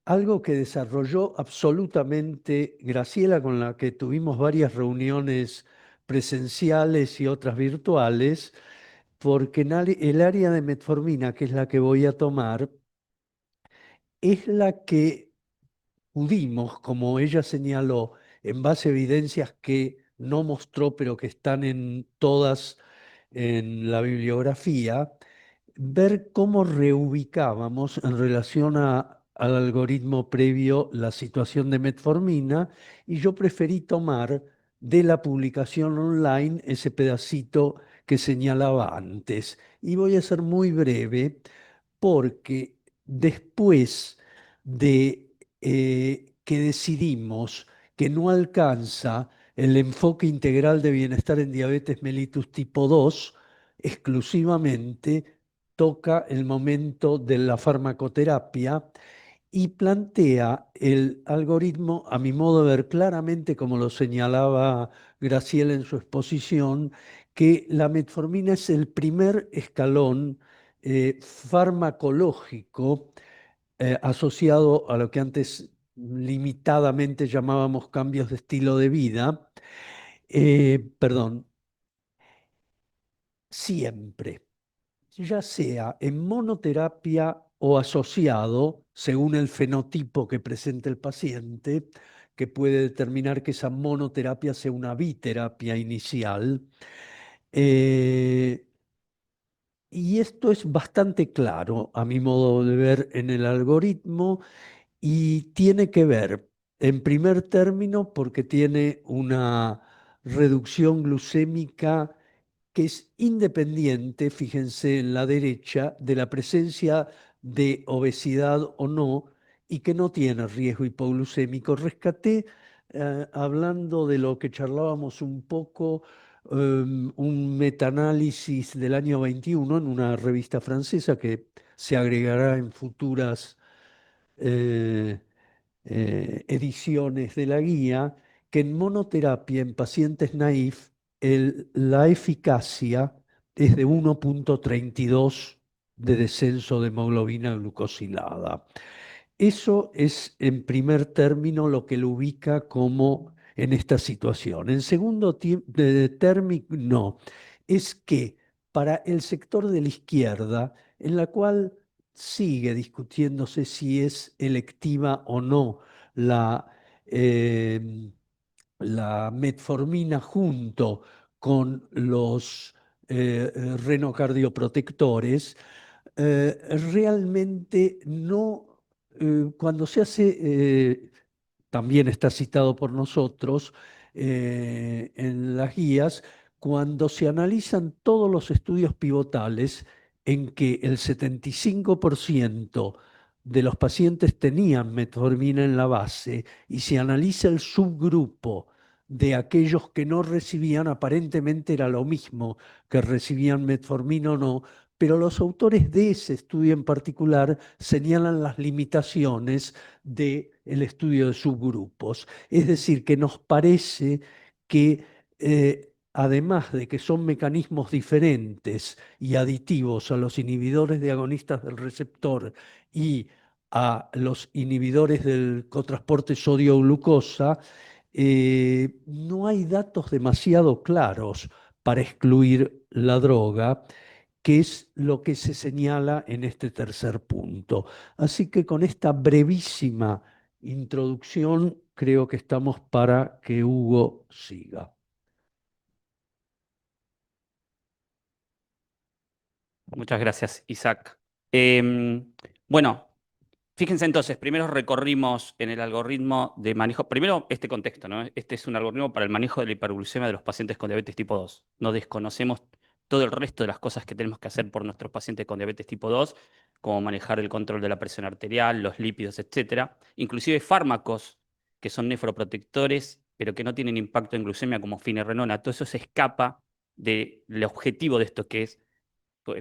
algo que desarrolló absolutamente Graciela, con la que tuvimos varias reuniones presenciales y otras virtuales, porque el área de metformina, que es la que voy a tomar, es la que pudimos, como ella señaló, en base a evidencias que no mostró, pero que están en todas en la bibliografía, ver cómo reubicábamos en relación al algoritmo previo la situación de metformina, y yo preferí tomar de la publicación online ese pedacito que señalaba antes. Y voy a ser muy breve porque después de que decidimos que no alcanza el enfoque integral de bienestar en diabetes mellitus tipo 2, exclusivamente toca el momento de la farmacoterapia y plantea el algoritmo, a mi modo de ver claramente, como lo señalaba Graciela en su exposición, que la metformina es el primer escalón farmacológico asociado a lo que antes limitadamente llamábamos cambios de estilo de vida. Perdón, siempre, ya sea en monoterapia o asociado, según el fenotipo que presenta el paciente, que puede determinar que esa monoterapia sea una biterapia inicial. Eh, y esto es bastante claro, a mi modo de ver, en el algoritmo y tiene que ver, en primer término, porque tiene una reducción glucémica que es independiente, fíjense en la derecha, de la presencia de obesidad o no, y que no tiene riesgo hipoglucémico. Rescaté, hablando de lo que charlábamos un poco, un metaanálisis del año 21 en una revista francesa que se agregará en futuras eh, ediciones de la guía, que en monoterapia en pacientes naif la eficacia es de 1,32 de descenso de hemoglobina glucosilada. Eso es, en primer término, lo que lo ubica como en esta situación. En segundo término, es que para el sector de la izquierda, en la cual sigue discutiéndose si es electiva o no la, eh, la metformina junto con los renocardioprotectores, realmente no, cuando se hace, también está citado por nosotros en las guías, cuando se analizan todos los estudios pivotales en que el 75% de los pacientes tenían metformina en la base y se analiza el subgrupo de aquellos que no recibían, aparentemente era lo mismo que recibían metformina o no, pero los autores de ese estudio en particular señalan las limitaciones del estudio de subgrupos. Es decir, que nos parece que además de que son mecanismos diferentes y aditivos a los inhibidores de agonistas del receptor y a los inhibidores del cotransporte sodio-glucosa, no hay datos demasiado claros para excluir la droga, que es lo que se señala en este tercer punto. Así que con esta brevísima introducción creo que estamos para que Hugo siga. Muchas gracias, Isaac. Bueno, fíjense entonces, primero recorrimos en el algoritmo de manejo, primero este contexto, ¿no? Este es un algoritmo para el manejo de la hiperglucemia de los pacientes con diabetes tipo 2. No desconocemos todo el resto de las cosas que tenemos que hacer por nuestros pacientes con diabetes tipo 2, como manejar el control de la presión arterial, los lípidos, etcétera. Inclusive fármacos que son nefroprotectores, pero que no tienen impacto en glucemia como finerenona. Todo eso se escapa del objetivo de esto, que es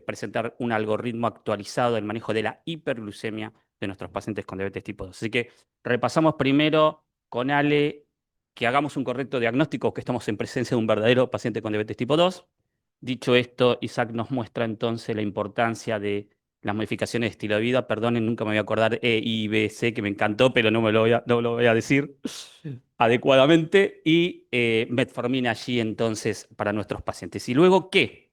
presentar un algoritmo actualizado del manejo de la hiperglucemia de nuestros pacientes con diabetes tipo 2. Así que repasamos primero con Ale que hagamos un correcto diagnóstico, que estamos en presencia de un verdadero paciente con diabetes tipo 2. Dicho esto, Isaac nos muestra entonces la importancia de las modificaciones de estilo de vida. Perdonen, nunca me voy a acordar E, I, B, C, que me encantó, pero no lo voy a decir adecuadamente. Y metformina allí entonces para nuestros pacientes. ¿Y luego qué?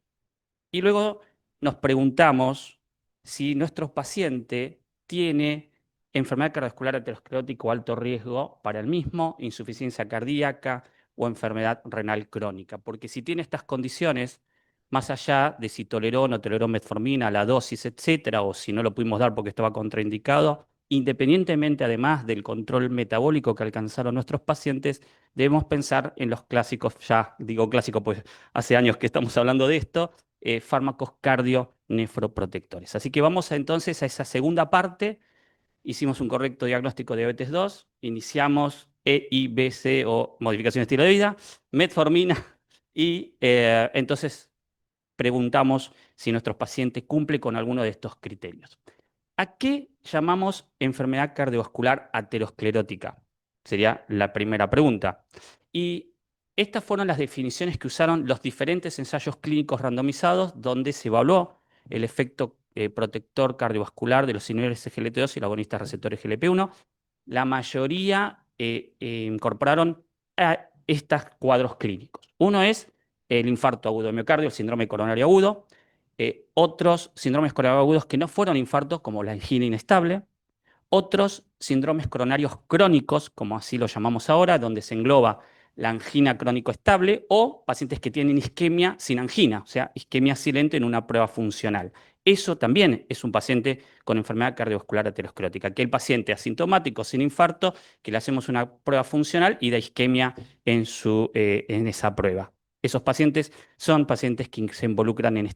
Y luego nos preguntamos si nuestro paciente tiene enfermedad cardiovascular aterosclerótica o alto riesgo para el mismo, insuficiencia cardíaca o enfermedad renal crónica. Porque si tiene estas condiciones, más allá de si toleró o no toleró metformina, la dosis, etcétera, o si no lo pudimos dar porque estaba contraindicado, independientemente además del control metabólico que alcanzaron nuestros pacientes, debemos pensar en los clásicos, ya digo clásicos, pues hace años que estamos hablando de esto, fármacos cardionefroprotectores. Así que vamos entonces a esa segunda parte hicimos un correcto diagnóstico de diabetes 2, iniciamos EIBC o modificación de estilo de vida, metformina y entonces preguntamos si nuestro paciente cumple con alguno de estos criterios. ¿A qué llamamos enfermedad cardiovascular aterosclerótica? Sería la primera pregunta. Y estas fueron las definiciones que usaron los diferentes ensayos clínicos randomizados donde se evaluó el efecto protector cardiovascular de los inhibidores SGLT2 y los agonistas receptores GLP-1. La mayoría incorporaron a estos cuadros clínicos. Uno es el infarto agudo de miocardio, el síndrome coronario agudo. Otros síndromes coronarios agudos que no fueron infartos, como la angina inestable. Otros síndromes coronarios crónicos, como así lo llamamos ahora, donde se engloba la angina crónico estable o pacientes que tienen isquemia sin angina, o sea, isquemia silente en una prueba funcional. Eso también es un paciente con enfermedad cardiovascular aterosclerótica, aquel paciente asintomático sin infarto que le hacemos una prueba funcional y da isquemia en esa prueba. Esos pacientes son pacientes que se involucran en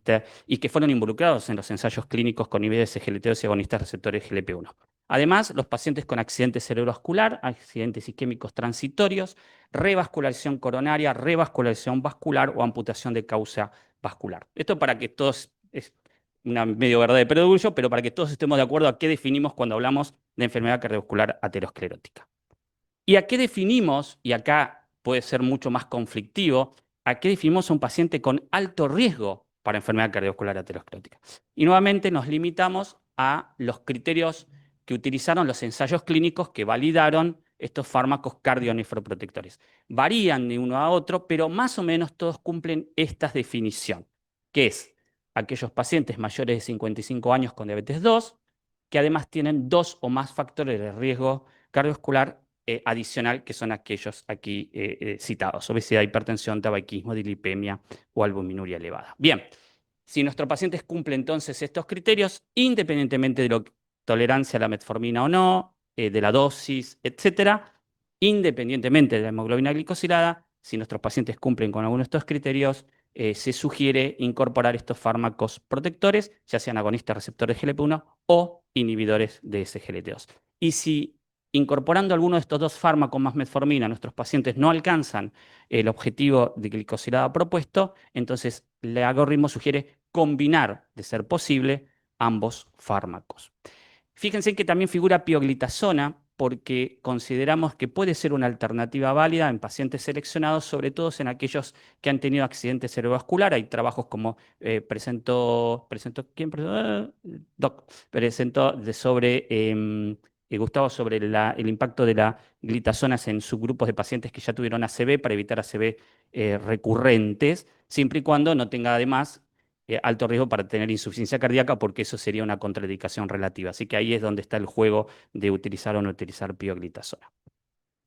y que fueron involucrados en los ensayos clínicos con inhibidores SGLT2 y agonistas receptores GLP-1. Además, los pacientes con accidente cerebrovascular, accidentes isquémicos transitorios, revascularización coronaria, revascularización vascular o amputación de causa vascular. Esto para que todos, es una medio verdad de perogrullo, pero para que todos estemos de acuerdo a qué definimos cuando hablamos de enfermedad cardiovascular aterosclerótica. ¿Y a qué definimos, y acá puede ser mucho más conflictivo, a qué definimos a un paciente con alto riesgo para enfermedad cardiovascular aterosclerótica? Y nuevamente nos limitamos a los criterios que utilizaron los ensayos clínicos que validaron estos fármacos cardionefroprotectores. Varían de uno a otro, pero más o menos todos cumplen esta definición, que es aquellos pacientes mayores de 55 años con diabetes 2, que además tienen 2 o más factores de riesgo cardiovascular adicional, que son aquellos aquí citados: obesidad, hipertensión, tabaquismo, dilipemia o albuminuria elevada. Bien, si nuestro paciente cumple entonces estos criterios, independientemente de la tolerancia a la metformina o no, de la dosis, etcétera, independientemente de la hemoglobina glicosilada, si nuestros pacientes cumplen con alguno de estos criterios, se sugiere incorporar estos fármacos protectores, ya sean agonistas receptores GLP-1 o inhibidores de SGLT2. Y si incorporando alguno de estos dos fármacos más metformina, nuestros pacientes no alcanzan el objetivo de glicosilada propuesto, entonces el algoritmo sugiere combinar, de ser posible, ambos fármacos. Fíjense que también figura pioglitazona porque consideramos que puede ser una alternativa válida en pacientes seleccionados, sobre todo en aquellos que han tenido accidente cerebrovascular. Hay trabajos como presentó Gustavo sobre el impacto de la glitazonas en subgrupos de pacientes que ya tuvieron ACV para evitar ACV recurrentes, siempre y cuando no tenga además alto riesgo para tener insuficiencia cardíaca, porque eso sería una contraindicación relativa. Así que ahí es donde está el juego de utilizar o no utilizar pioglitazona.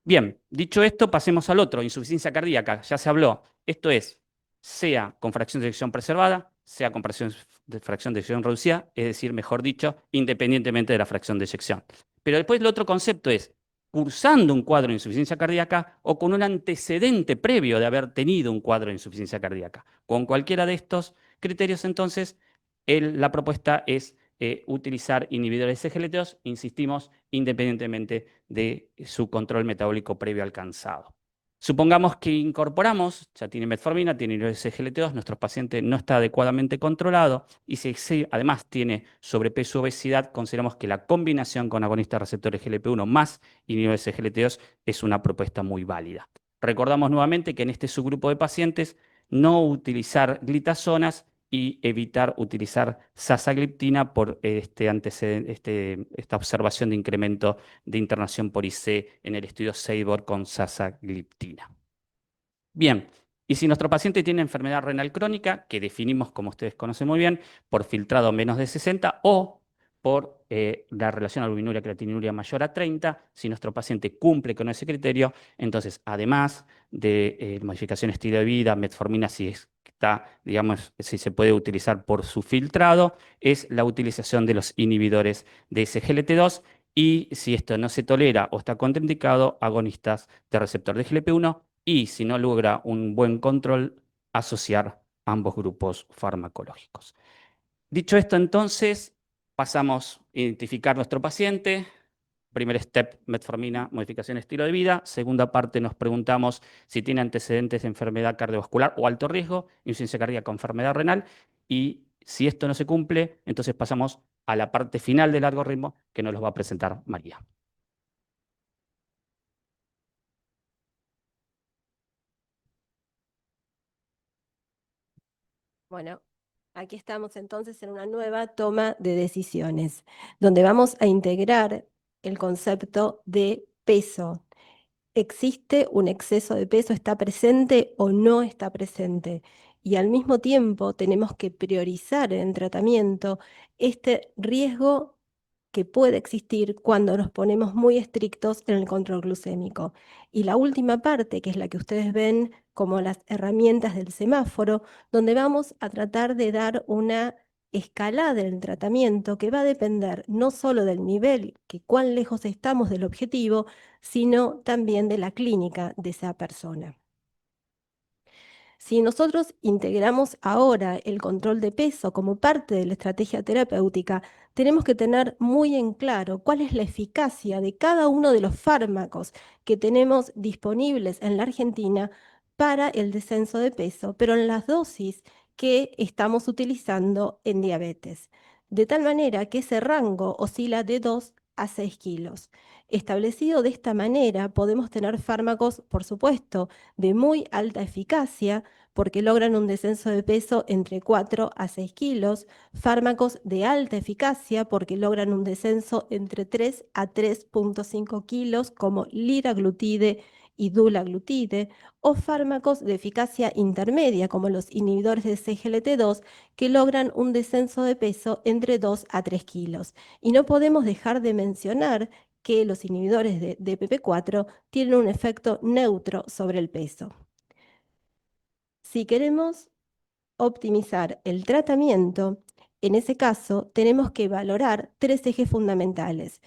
Bien, dicho esto, pasemos al otro, insuficiencia cardíaca. Ya se habló. Esto es, sea con fracción de eyección preservada, sea con fracción de eyección reducida, es decir, mejor dicho, independientemente de la fracción de eyección. Pero después el otro concepto es cursando un cuadro de insuficiencia cardíaca o con un antecedente previo de haber tenido un cuadro de insuficiencia cardíaca. Con cualquiera de estos criterios, entonces, la propuesta es utilizar inhibidores SGLT2, insistimos, independientemente de su control metabólico previo alcanzado. Supongamos que incorporamos, ya tiene metformina, tiene inhibidores SGLT2, nuestro paciente no está adecuadamente controlado y si además tiene sobrepeso o obesidad, consideramos que la combinación con agonistas receptores GLP-1 más inhibidores SGLT2 es una propuesta muy válida. Recordamos nuevamente que en este subgrupo de pacientes no utilizar glitazonas y evitar utilizar sasagliptina por esta observación de incremento de internación por IC en el estudio SABOR con sasagliptina. Bien, y si nuestro paciente tiene enfermedad renal crónica, que definimos, como ustedes conocen muy bien, por filtrado menos de 60 o por la relación albuminuria-creatininuria mayor a 30, si nuestro paciente cumple con ese criterio, entonces, además de modificación de estilo de vida, metformina, si se puede utilizar por su filtrado, es la utilización de los inhibidores de SGLT2 y si esto no se tolera o está contraindicado, agonistas de receptor de GLP-1 y si no logra un buen control, asociar ambos grupos farmacológicos. Dicho esto, entonces, pasamos a identificar nuestro paciente, primer step, metformina, modificación de estilo de vida. Segunda parte, nos preguntamos si tiene antecedentes de enfermedad cardiovascular o alto riesgo, insuficiencia cardíaca con enfermedad renal. Y si esto no se cumple, entonces pasamos a la parte final del algoritmo que nos lo va a presentar María. Bueno, aquí estamos entonces en una nueva toma de decisiones, donde vamos a integrar el concepto de peso. ¿Existe un exceso de peso? ¿Está presente o no está presente? Y al mismo tiempo tenemos que priorizar en tratamiento este riesgo que puede existir cuando nos ponemos muy estrictos en el control glucémico. Y la última parte, que es la que ustedes ven como las herramientas del semáforo, donde vamos a tratar de dar una escalada del tratamiento que va a depender no solo del nivel, que cuán lejos estamos del objetivo, sino también de la clínica de esa persona. Si nosotros integramos ahora el control de peso como parte de la estrategia terapéutica, tenemos que tener muy en claro cuál es la eficacia de cada uno de los fármacos que tenemos disponibles en la Argentina para el descenso de peso, pero en las dosis que estamos utilizando en diabetes. De tal manera que ese rango oscila de 2 a 6 kilos. Establecido de esta manera, podemos tener fármacos, por supuesto, de muy alta eficacia, porque logran un descenso de peso entre 4 a 6 kilos, fármacos de alta eficacia, porque logran un descenso entre 3 a 3,5 kilos, como liraglutide y dulaglutide, o fármacos de eficacia intermedia, como los inhibidores de CGLT2, que logran un descenso de peso entre 2 a 3 kilos. Y no podemos dejar de mencionar que los inhibidores de DPP4 tienen un efecto neutro sobre el peso. Si queremos optimizar el tratamiento, en ese caso tenemos que valorar 3 ejes fundamentales: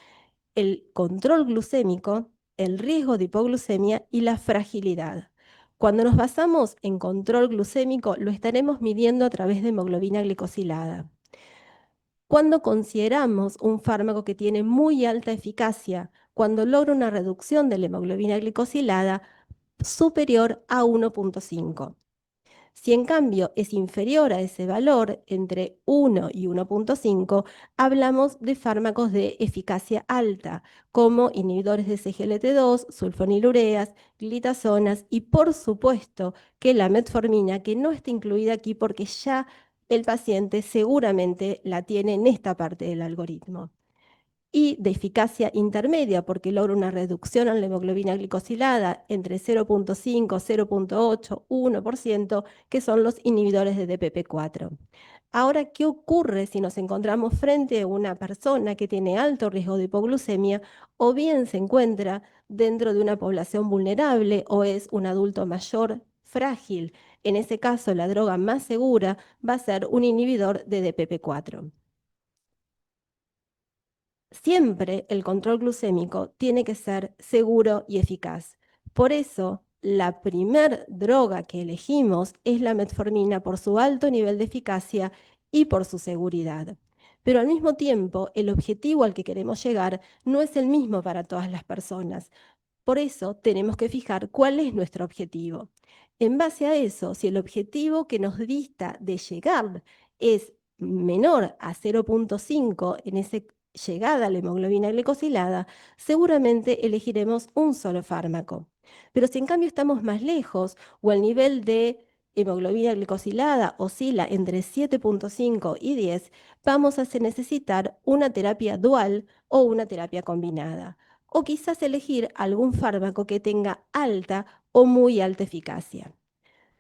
el control glucémico, el riesgo de hipoglucemia y la fragilidad. Cuando nos basamos en control glucémico, lo estaremos midiendo a través de hemoglobina glicosilada. Cuando consideramos un fármaco que tiene muy alta eficacia, cuando logra una reducción de la hemoglobina glicosilada superior a 1,5. Si en cambio es inferior a ese valor, entre 1 y 1,5, hablamos de fármacos de eficacia alta, como inhibidores de CGLT2, sulfonilureas, glitazonas y por supuesto que la metformina, que no está incluida aquí porque ya el paciente seguramente la tiene en esta parte del algoritmo. Y de eficacia intermedia, porque logra una reducción en la hemoglobina glicosilada entre 0,5, 0,8, 1%, que son los inhibidores de DPP4. Ahora, ¿qué ocurre si nos encontramos frente a una persona que tiene alto riesgo de hipoglucemia o bien se encuentra dentro de una población vulnerable o es un adulto mayor frágil? En ese caso, la droga más segura va a ser un inhibidor de DPP4. Siempre el control glucémico tiene que ser seguro y eficaz. Por eso, la primer droga que elegimos es la metformina por su alto nivel de eficacia y por su seguridad. Pero al mismo tiempo, el objetivo al que queremos llegar no es el mismo para todas las personas. Por eso tenemos que fijar cuál es nuestro objetivo. En base a eso, si el objetivo que nos dista de llegar es menor a 0,5 en esa llegada a la hemoglobina glicosilada, seguramente elegiremos un solo fármaco. Pero si en cambio estamos más lejos o el nivel de hemoglobina glicosilada oscila entre 7,5 y 10, vamos a necesitar una terapia dual o una terapia combinada, o quizás elegir algún fármaco que tenga alta o muy alta eficacia.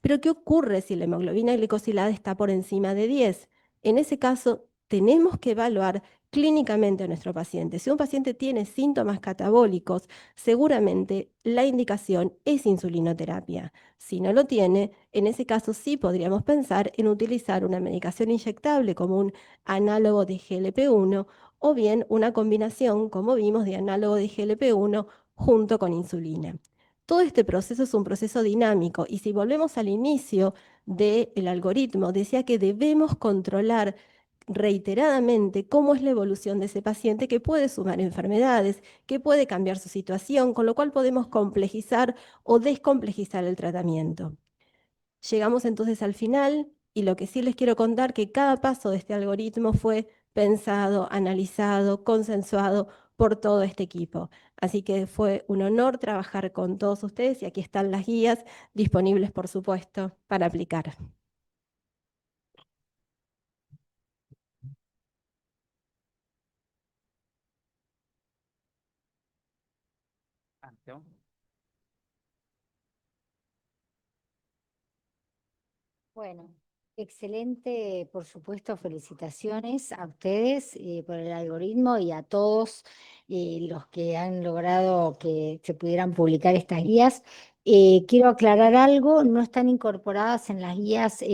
Pero ¿qué ocurre si la hemoglobina glicosilada está por encima de 10? En ese caso, tenemos que evaluar clínicamente a nuestro paciente. Si un paciente tiene síntomas catabólicos, seguramente la indicación es insulinoterapia. Si no lo tiene, en ese caso sí podríamos pensar en utilizar una medicación inyectable como un análogo de GLP-1 o bien una combinación, como vimos, de análogo de GLP-1 junto con insulina. Todo este proceso es un proceso dinámico y si volvemos al inicio del algoritmo, decía que debemos controlar reiteradamente cómo es la evolución de ese paciente, que puede sumar enfermedades, que puede cambiar su situación, con lo cual podemos complejizar o descomplejizar el tratamiento. Llegamos entonces al final y lo que sí les quiero contar que cada paso de este algoritmo fue pensado, analizado, consensuado por todo este equipo. Así que fue un honor trabajar con todos ustedes y aquí están las guías disponibles, por supuesto, para aplicar. Bueno, excelente, por supuesto, felicitaciones a ustedes por el algoritmo y a todos los que han logrado que se pudieran publicar estas guías. Quiero aclarar algo, no están incorporadas en las guías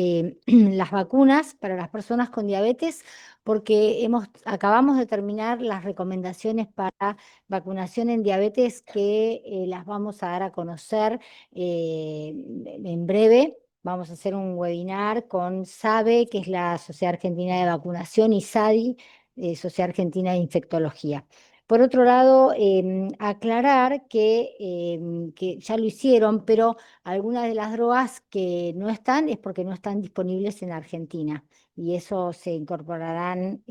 las vacunas para las personas con diabetes porque acabamos de terminar las recomendaciones para vacunación en diabetes que las vamos a dar a conocer en breve. Vamos a hacer un webinar con SABE, que es la Sociedad Argentina de Vacunación, y SADI, Sociedad Argentina de Infectología. Por otro lado, aclarar que ya lo hicieron, pero algunas de las drogas que no están es porque no están disponibles en Argentina. Y eso se incorporarán,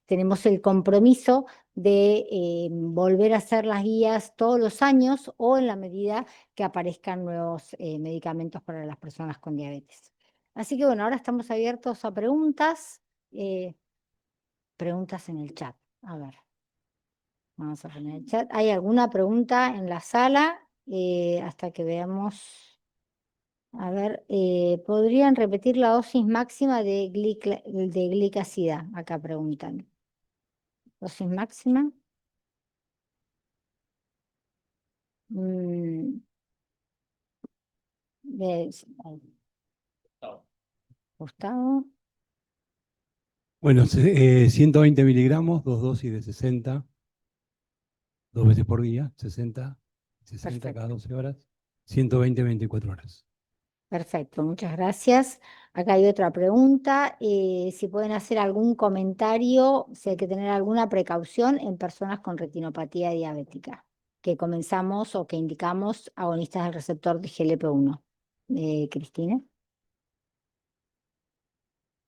tenemos el compromiso de volver a hacer las guías todos los años o en la medida que aparezcan nuevos medicamentos para las personas con diabetes. Así que bueno, ahora estamos abiertos a preguntas. Preguntas en el chat. A ver, vamos a poner el chat. ¿Hay alguna pregunta en la sala? Hasta que veamos. A ver, ¿podrían repetir la dosis máxima de glicacida? Acá preguntan. ¿Dosis máxima? Mm, Gustavo. Bueno, 120 miligramos, 2 dosis de 60, 2 veces por día, 60 Perfecto. cada 12 horas, 120, 24 horas. Perfecto, muchas gracias. Acá hay otra pregunta. Si pueden hacer algún comentario, si hay que tener alguna precaución en personas con retinopatía diabética, que comenzamos o que indicamos agonistas del receptor de GLP-1. Cristina.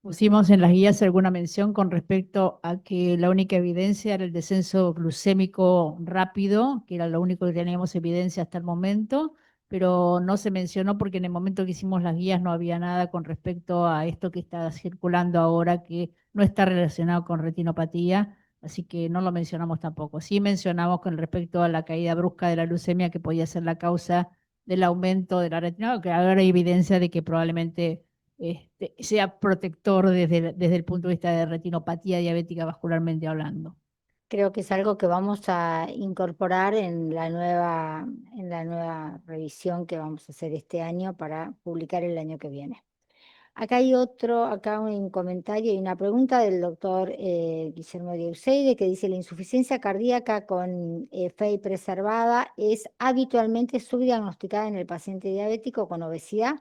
Pusimos en las guías alguna mención con respecto a que la única evidencia era el descenso glucémico rápido, que era lo único que teníamos evidencia hasta el momento, pero no se mencionó porque en el momento que hicimos las guías no había nada con respecto a esto que está circulando ahora, que no está relacionado con retinopatía, así que no lo mencionamos tampoco. Sí mencionamos con respecto a la caída brusca de la glucemia, que podía ser la causa del aumento de la retina, que ahora hay evidencia de que probablemente sea protector desde el punto de vista de retinopatía diabética vascularmente hablando. Creo que es algo que vamos a incorporar en la nueva revisión que vamos a hacer este año para publicar el año que viene. Acá hay acá un comentario y una pregunta del doctor Guillermo Dieuseide que dice: la insuficiencia cardíaca con FEI preservada es habitualmente subdiagnosticada en el paciente diabético con obesidad.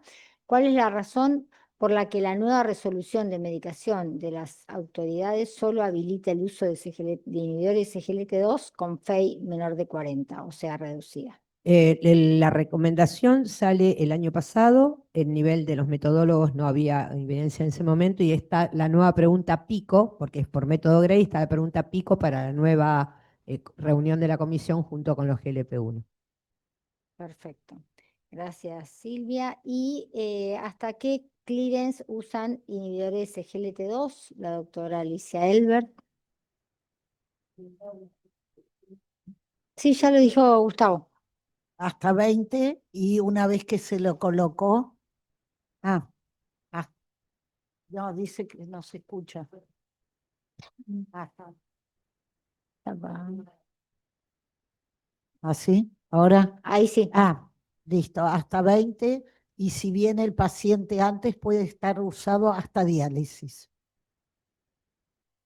¿Cuál es la razón por la que la nueva resolución de medicación de las autoridades solo habilita el uso de inhibidores SGLT2 con FEI menor de 40, o sea, reducida? La recomendación sale el año pasado, el nivel de los metodólogos no había evidencia en ese momento y está la nueva pregunta pico, porque es por método Gray, está la pregunta pico para la nueva reunión de la comisión junto con los GLP-1. Perfecto. Gracias, Silvia. ¿Y hasta qué clearance usan inhibidores SGLT2? La doctora Alicia Elbert. Sí, ya lo dijo Gustavo. Hasta 20 y una vez que se lo colocó. No, dice que no se escucha. ¿Así? ¿Ahora? Ahí sí. Listo, hasta 20 y si viene el paciente antes puede estar usado hasta diálisis.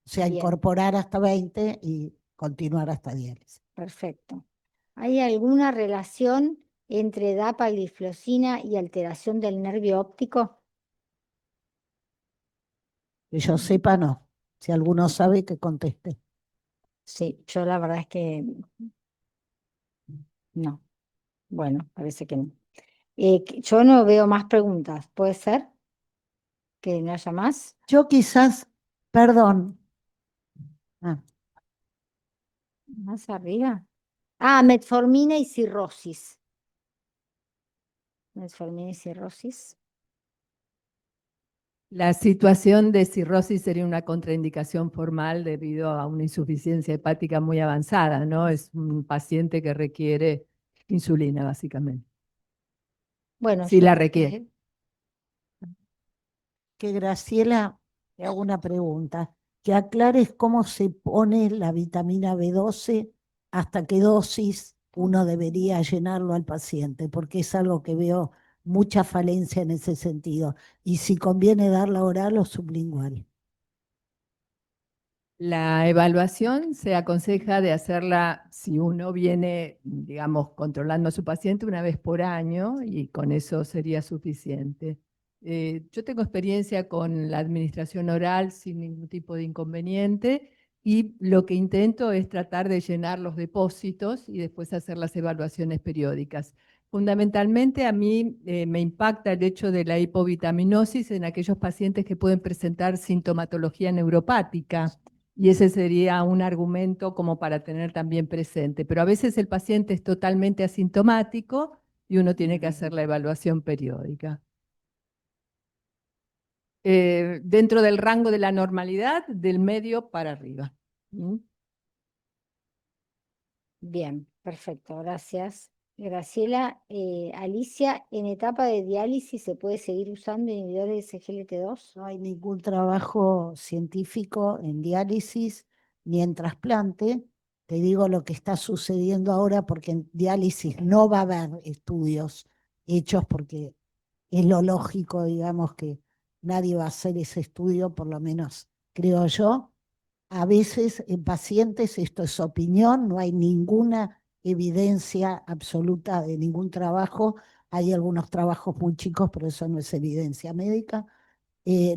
O sea, Bien. incorporar hasta 20 y continuar hasta diálisis. Perfecto. ¿Hay alguna relación entre dapagliflozina y alteración del nervio óptico? Que yo sepa, no. Si alguno sabe, que conteste. Sí, yo la verdad es que no. Bueno, parece que no. Yo no veo más preguntas. ¿Puede ser que no haya más? Yo quizás, perdón. Ah, ¿Más arriba? Ah, metformina y cirrosis. Metformina y cirrosis. La situación de cirrosis sería una contraindicación formal debido a una insuficiencia hepática muy avanzada, ¿no? Es un paciente que requiere insulina, básicamente. Bueno, Si yo la creo requiere. que Graciela, te hago una pregunta. Que aclares cómo se pone la vitamina B12, hasta qué dosis uno debería llenarlo al paciente, porque es algo que veo mucha falencia en ese sentido. Y si conviene darla oral o sublingual. La evaluación se aconseja de hacerla si uno viene, digamos, controlando a su paciente una vez por año y con eso sería suficiente. Yo tengo experiencia con la administración oral sin ningún tipo de inconveniente y lo que intento es tratar de llenar los depósitos y después hacer las evaluaciones periódicas. Fundamentalmente a mí me impacta el hecho de la hipovitaminosis en aquellos pacientes que pueden presentar sintomatología neuropática. Y ese sería un argumento como para tener también presente. Pero a veces el paciente es totalmente asintomático y uno tiene que hacer la evaluación periódica. Dentro del rango de la normalidad, del medio para arriba. ¿Mm? Bien, perfecto, gracias. Graciela, Alicia, ¿en etapa de diálisis se puede seguir usando inhibidores de SGLT2? No hay ningún trabajo científico en diálisis ni en trasplante. Te digo lo que está sucediendo ahora, porque en diálisis no va a haber estudios hechos, porque es lo lógico, digamos, que nadie va a hacer ese estudio, por lo menos creo yo. A veces en pacientes, esto es opinión, no hay ninguna evidencia absoluta de ningún trabajo. Hay algunos trabajos muy chicos, pero eso no es evidencia médica.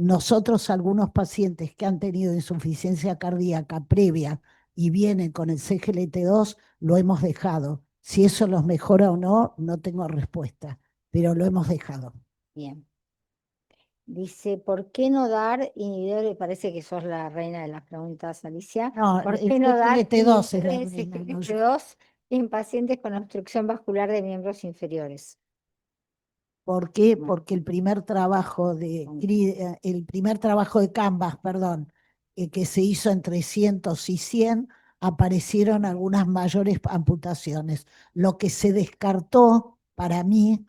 Nosotros, algunos pacientes que han tenido insuficiencia cardíaca previa y vienen con el CGLT2, lo hemos dejado. Si eso los mejora o no, no tengo respuesta, pero lo hemos dejado. Bien. Dice, ¿por qué no dar inhibidores? Parece que sos la reina de las preguntas, Alicia. No, ¿Por el qué no dar CGLT2 es la inhibidores de reina, no yo. SGLT2 en pacientes con obstrucción vascular de miembros inferiores? ¿Por qué? Porque el primer trabajo el primer trabajo de Canvas, perdón, que se hizo en 300 y 100, aparecieron algunas mayores amputaciones. Lo que se descartó para mí,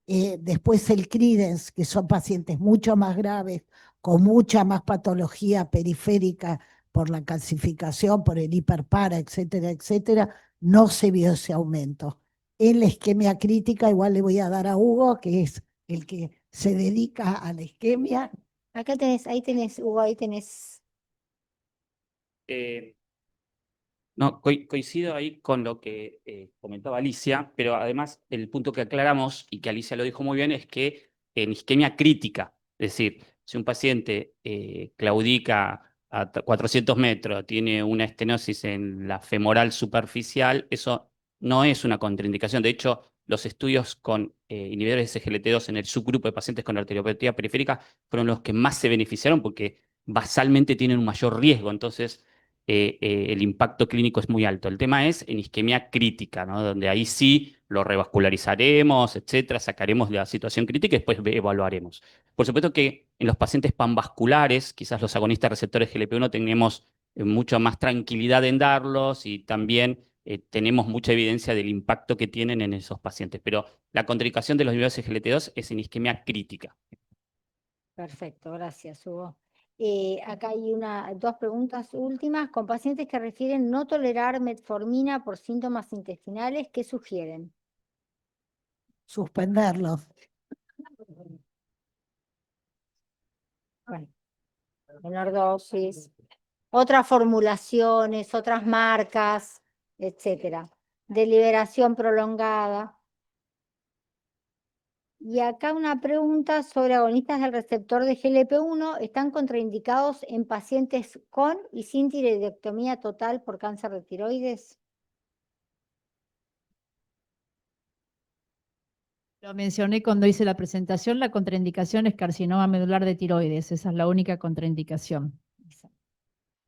después el Credence, que son pacientes mucho más graves, con mucha más patología periférica por la calcificación, por el hiperpara, etcétera, etcétera, no se vio ese aumento. En la isquemia crítica, igual le voy a dar a Hugo, que es el que se dedica a la isquemia. Acá tenés, ahí tenés, Hugo, ahí tenés. No, coincido ahí con lo que comentaba Alicia, pero además el punto que aclaramos, y que Alicia lo dijo muy bien, es que en isquemia crítica, es decir, si un paciente claudica a 400 metros, tiene una estenosis en la femoral superficial, eso no es una contraindicación. De hecho, los estudios con inhibidores de SGLT2 en el subgrupo de pacientes con arteriopatía periférica fueron los que más se beneficiaron porque basalmente tienen un mayor riesgo. Entonces, el impacto clínico es muy alto. El tema es en isquemia crítica, ¿no? Donde ahí sí lo revascularizaremos, etcétera, sacaremos la situación crítica y después evaluaremos. Por supuesto que en los pacientes panvasculares, quizás los agonistas receptores GLP-1 tenemos mucha más tranquilidad en darlos y también tenemos mucha evidencia del impacto que tienen en esos pacientes. Pero la contraindicación de los inhibidores de GLT2 es en isquemia crítica. Perfecto, gracias, Hugo. Acá hay dos preguntas últimas. Con pacientes que refieren no tolerar metformina por síntomas intestinales, ¿qué sugieren? Suspenderlo. Bueno, menor dosis, otras formulaciones, otras marcas, etcétera. Deliberación prolongada. Y acá una pregunta sobre agonistas del receptor de GLP-1. ¿Están contraindicados en pacientes con y sin tiroidectomía total por cáncer de tiroides? Lo mencioné cuando hice la presentación, la contraindicación es carcinoma medular de tiroides, esa es la única contraindicación.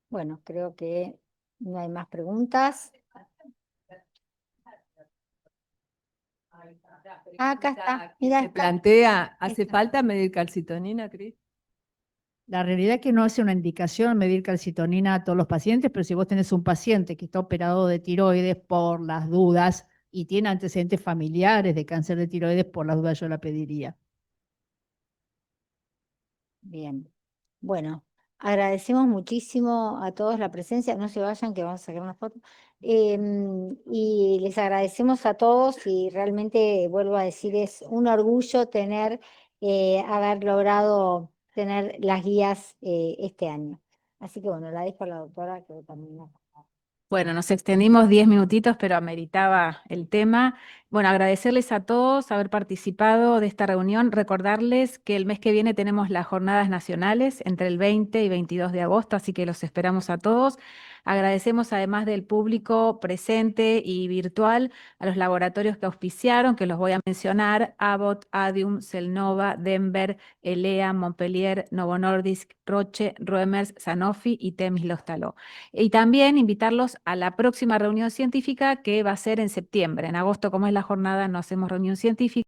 Bueno, creo que no hay más preguntas. Acá está, mirá, Se está. plantea, ¿hace Está. falta medir calcitonina, Cris? La realidad es que no hace una indicación medir calcitonina a todos los pacientes, pero si vos tenés un paciente que está operado de tiroides por las dudas y tiene antecedentes familiares de cáncer de tiroides, por las dudas yo la pediría. Bien. Bueno, agradecemos muchísimo a todos la presencia. No se vayan, que vamos a sacar una foto. Y les agradecemos a todos y realmente, vuelvo a decir, es un orgullo haber logrado tener las guías este año. Así que bueno, la dejo a la doctora que también. Bueno, nos extendimos 10 minutitos, pero ameritaba el tema. Bueno, agradecerles a todos haber participado de esta reunión. Recordarles que el mes que viene tenemos las jornadas nacionales entre el 20 y 22 de agosto, así que los esperamos a todos. Agradecemos además del público presente y virtual a los laboratorios que auspiciaron, que los voy a mencionar: Abbott, Adium, Cellnova, Denver, Elea, Montpellier, Novo Nordisk, Roche, Roemers, Sanofi y Temis Lostaló. Y también invitarlos a la próxima reunión científica que va a ser en septiembre. En agosto, como es la jornada, no hacemos reunión científica.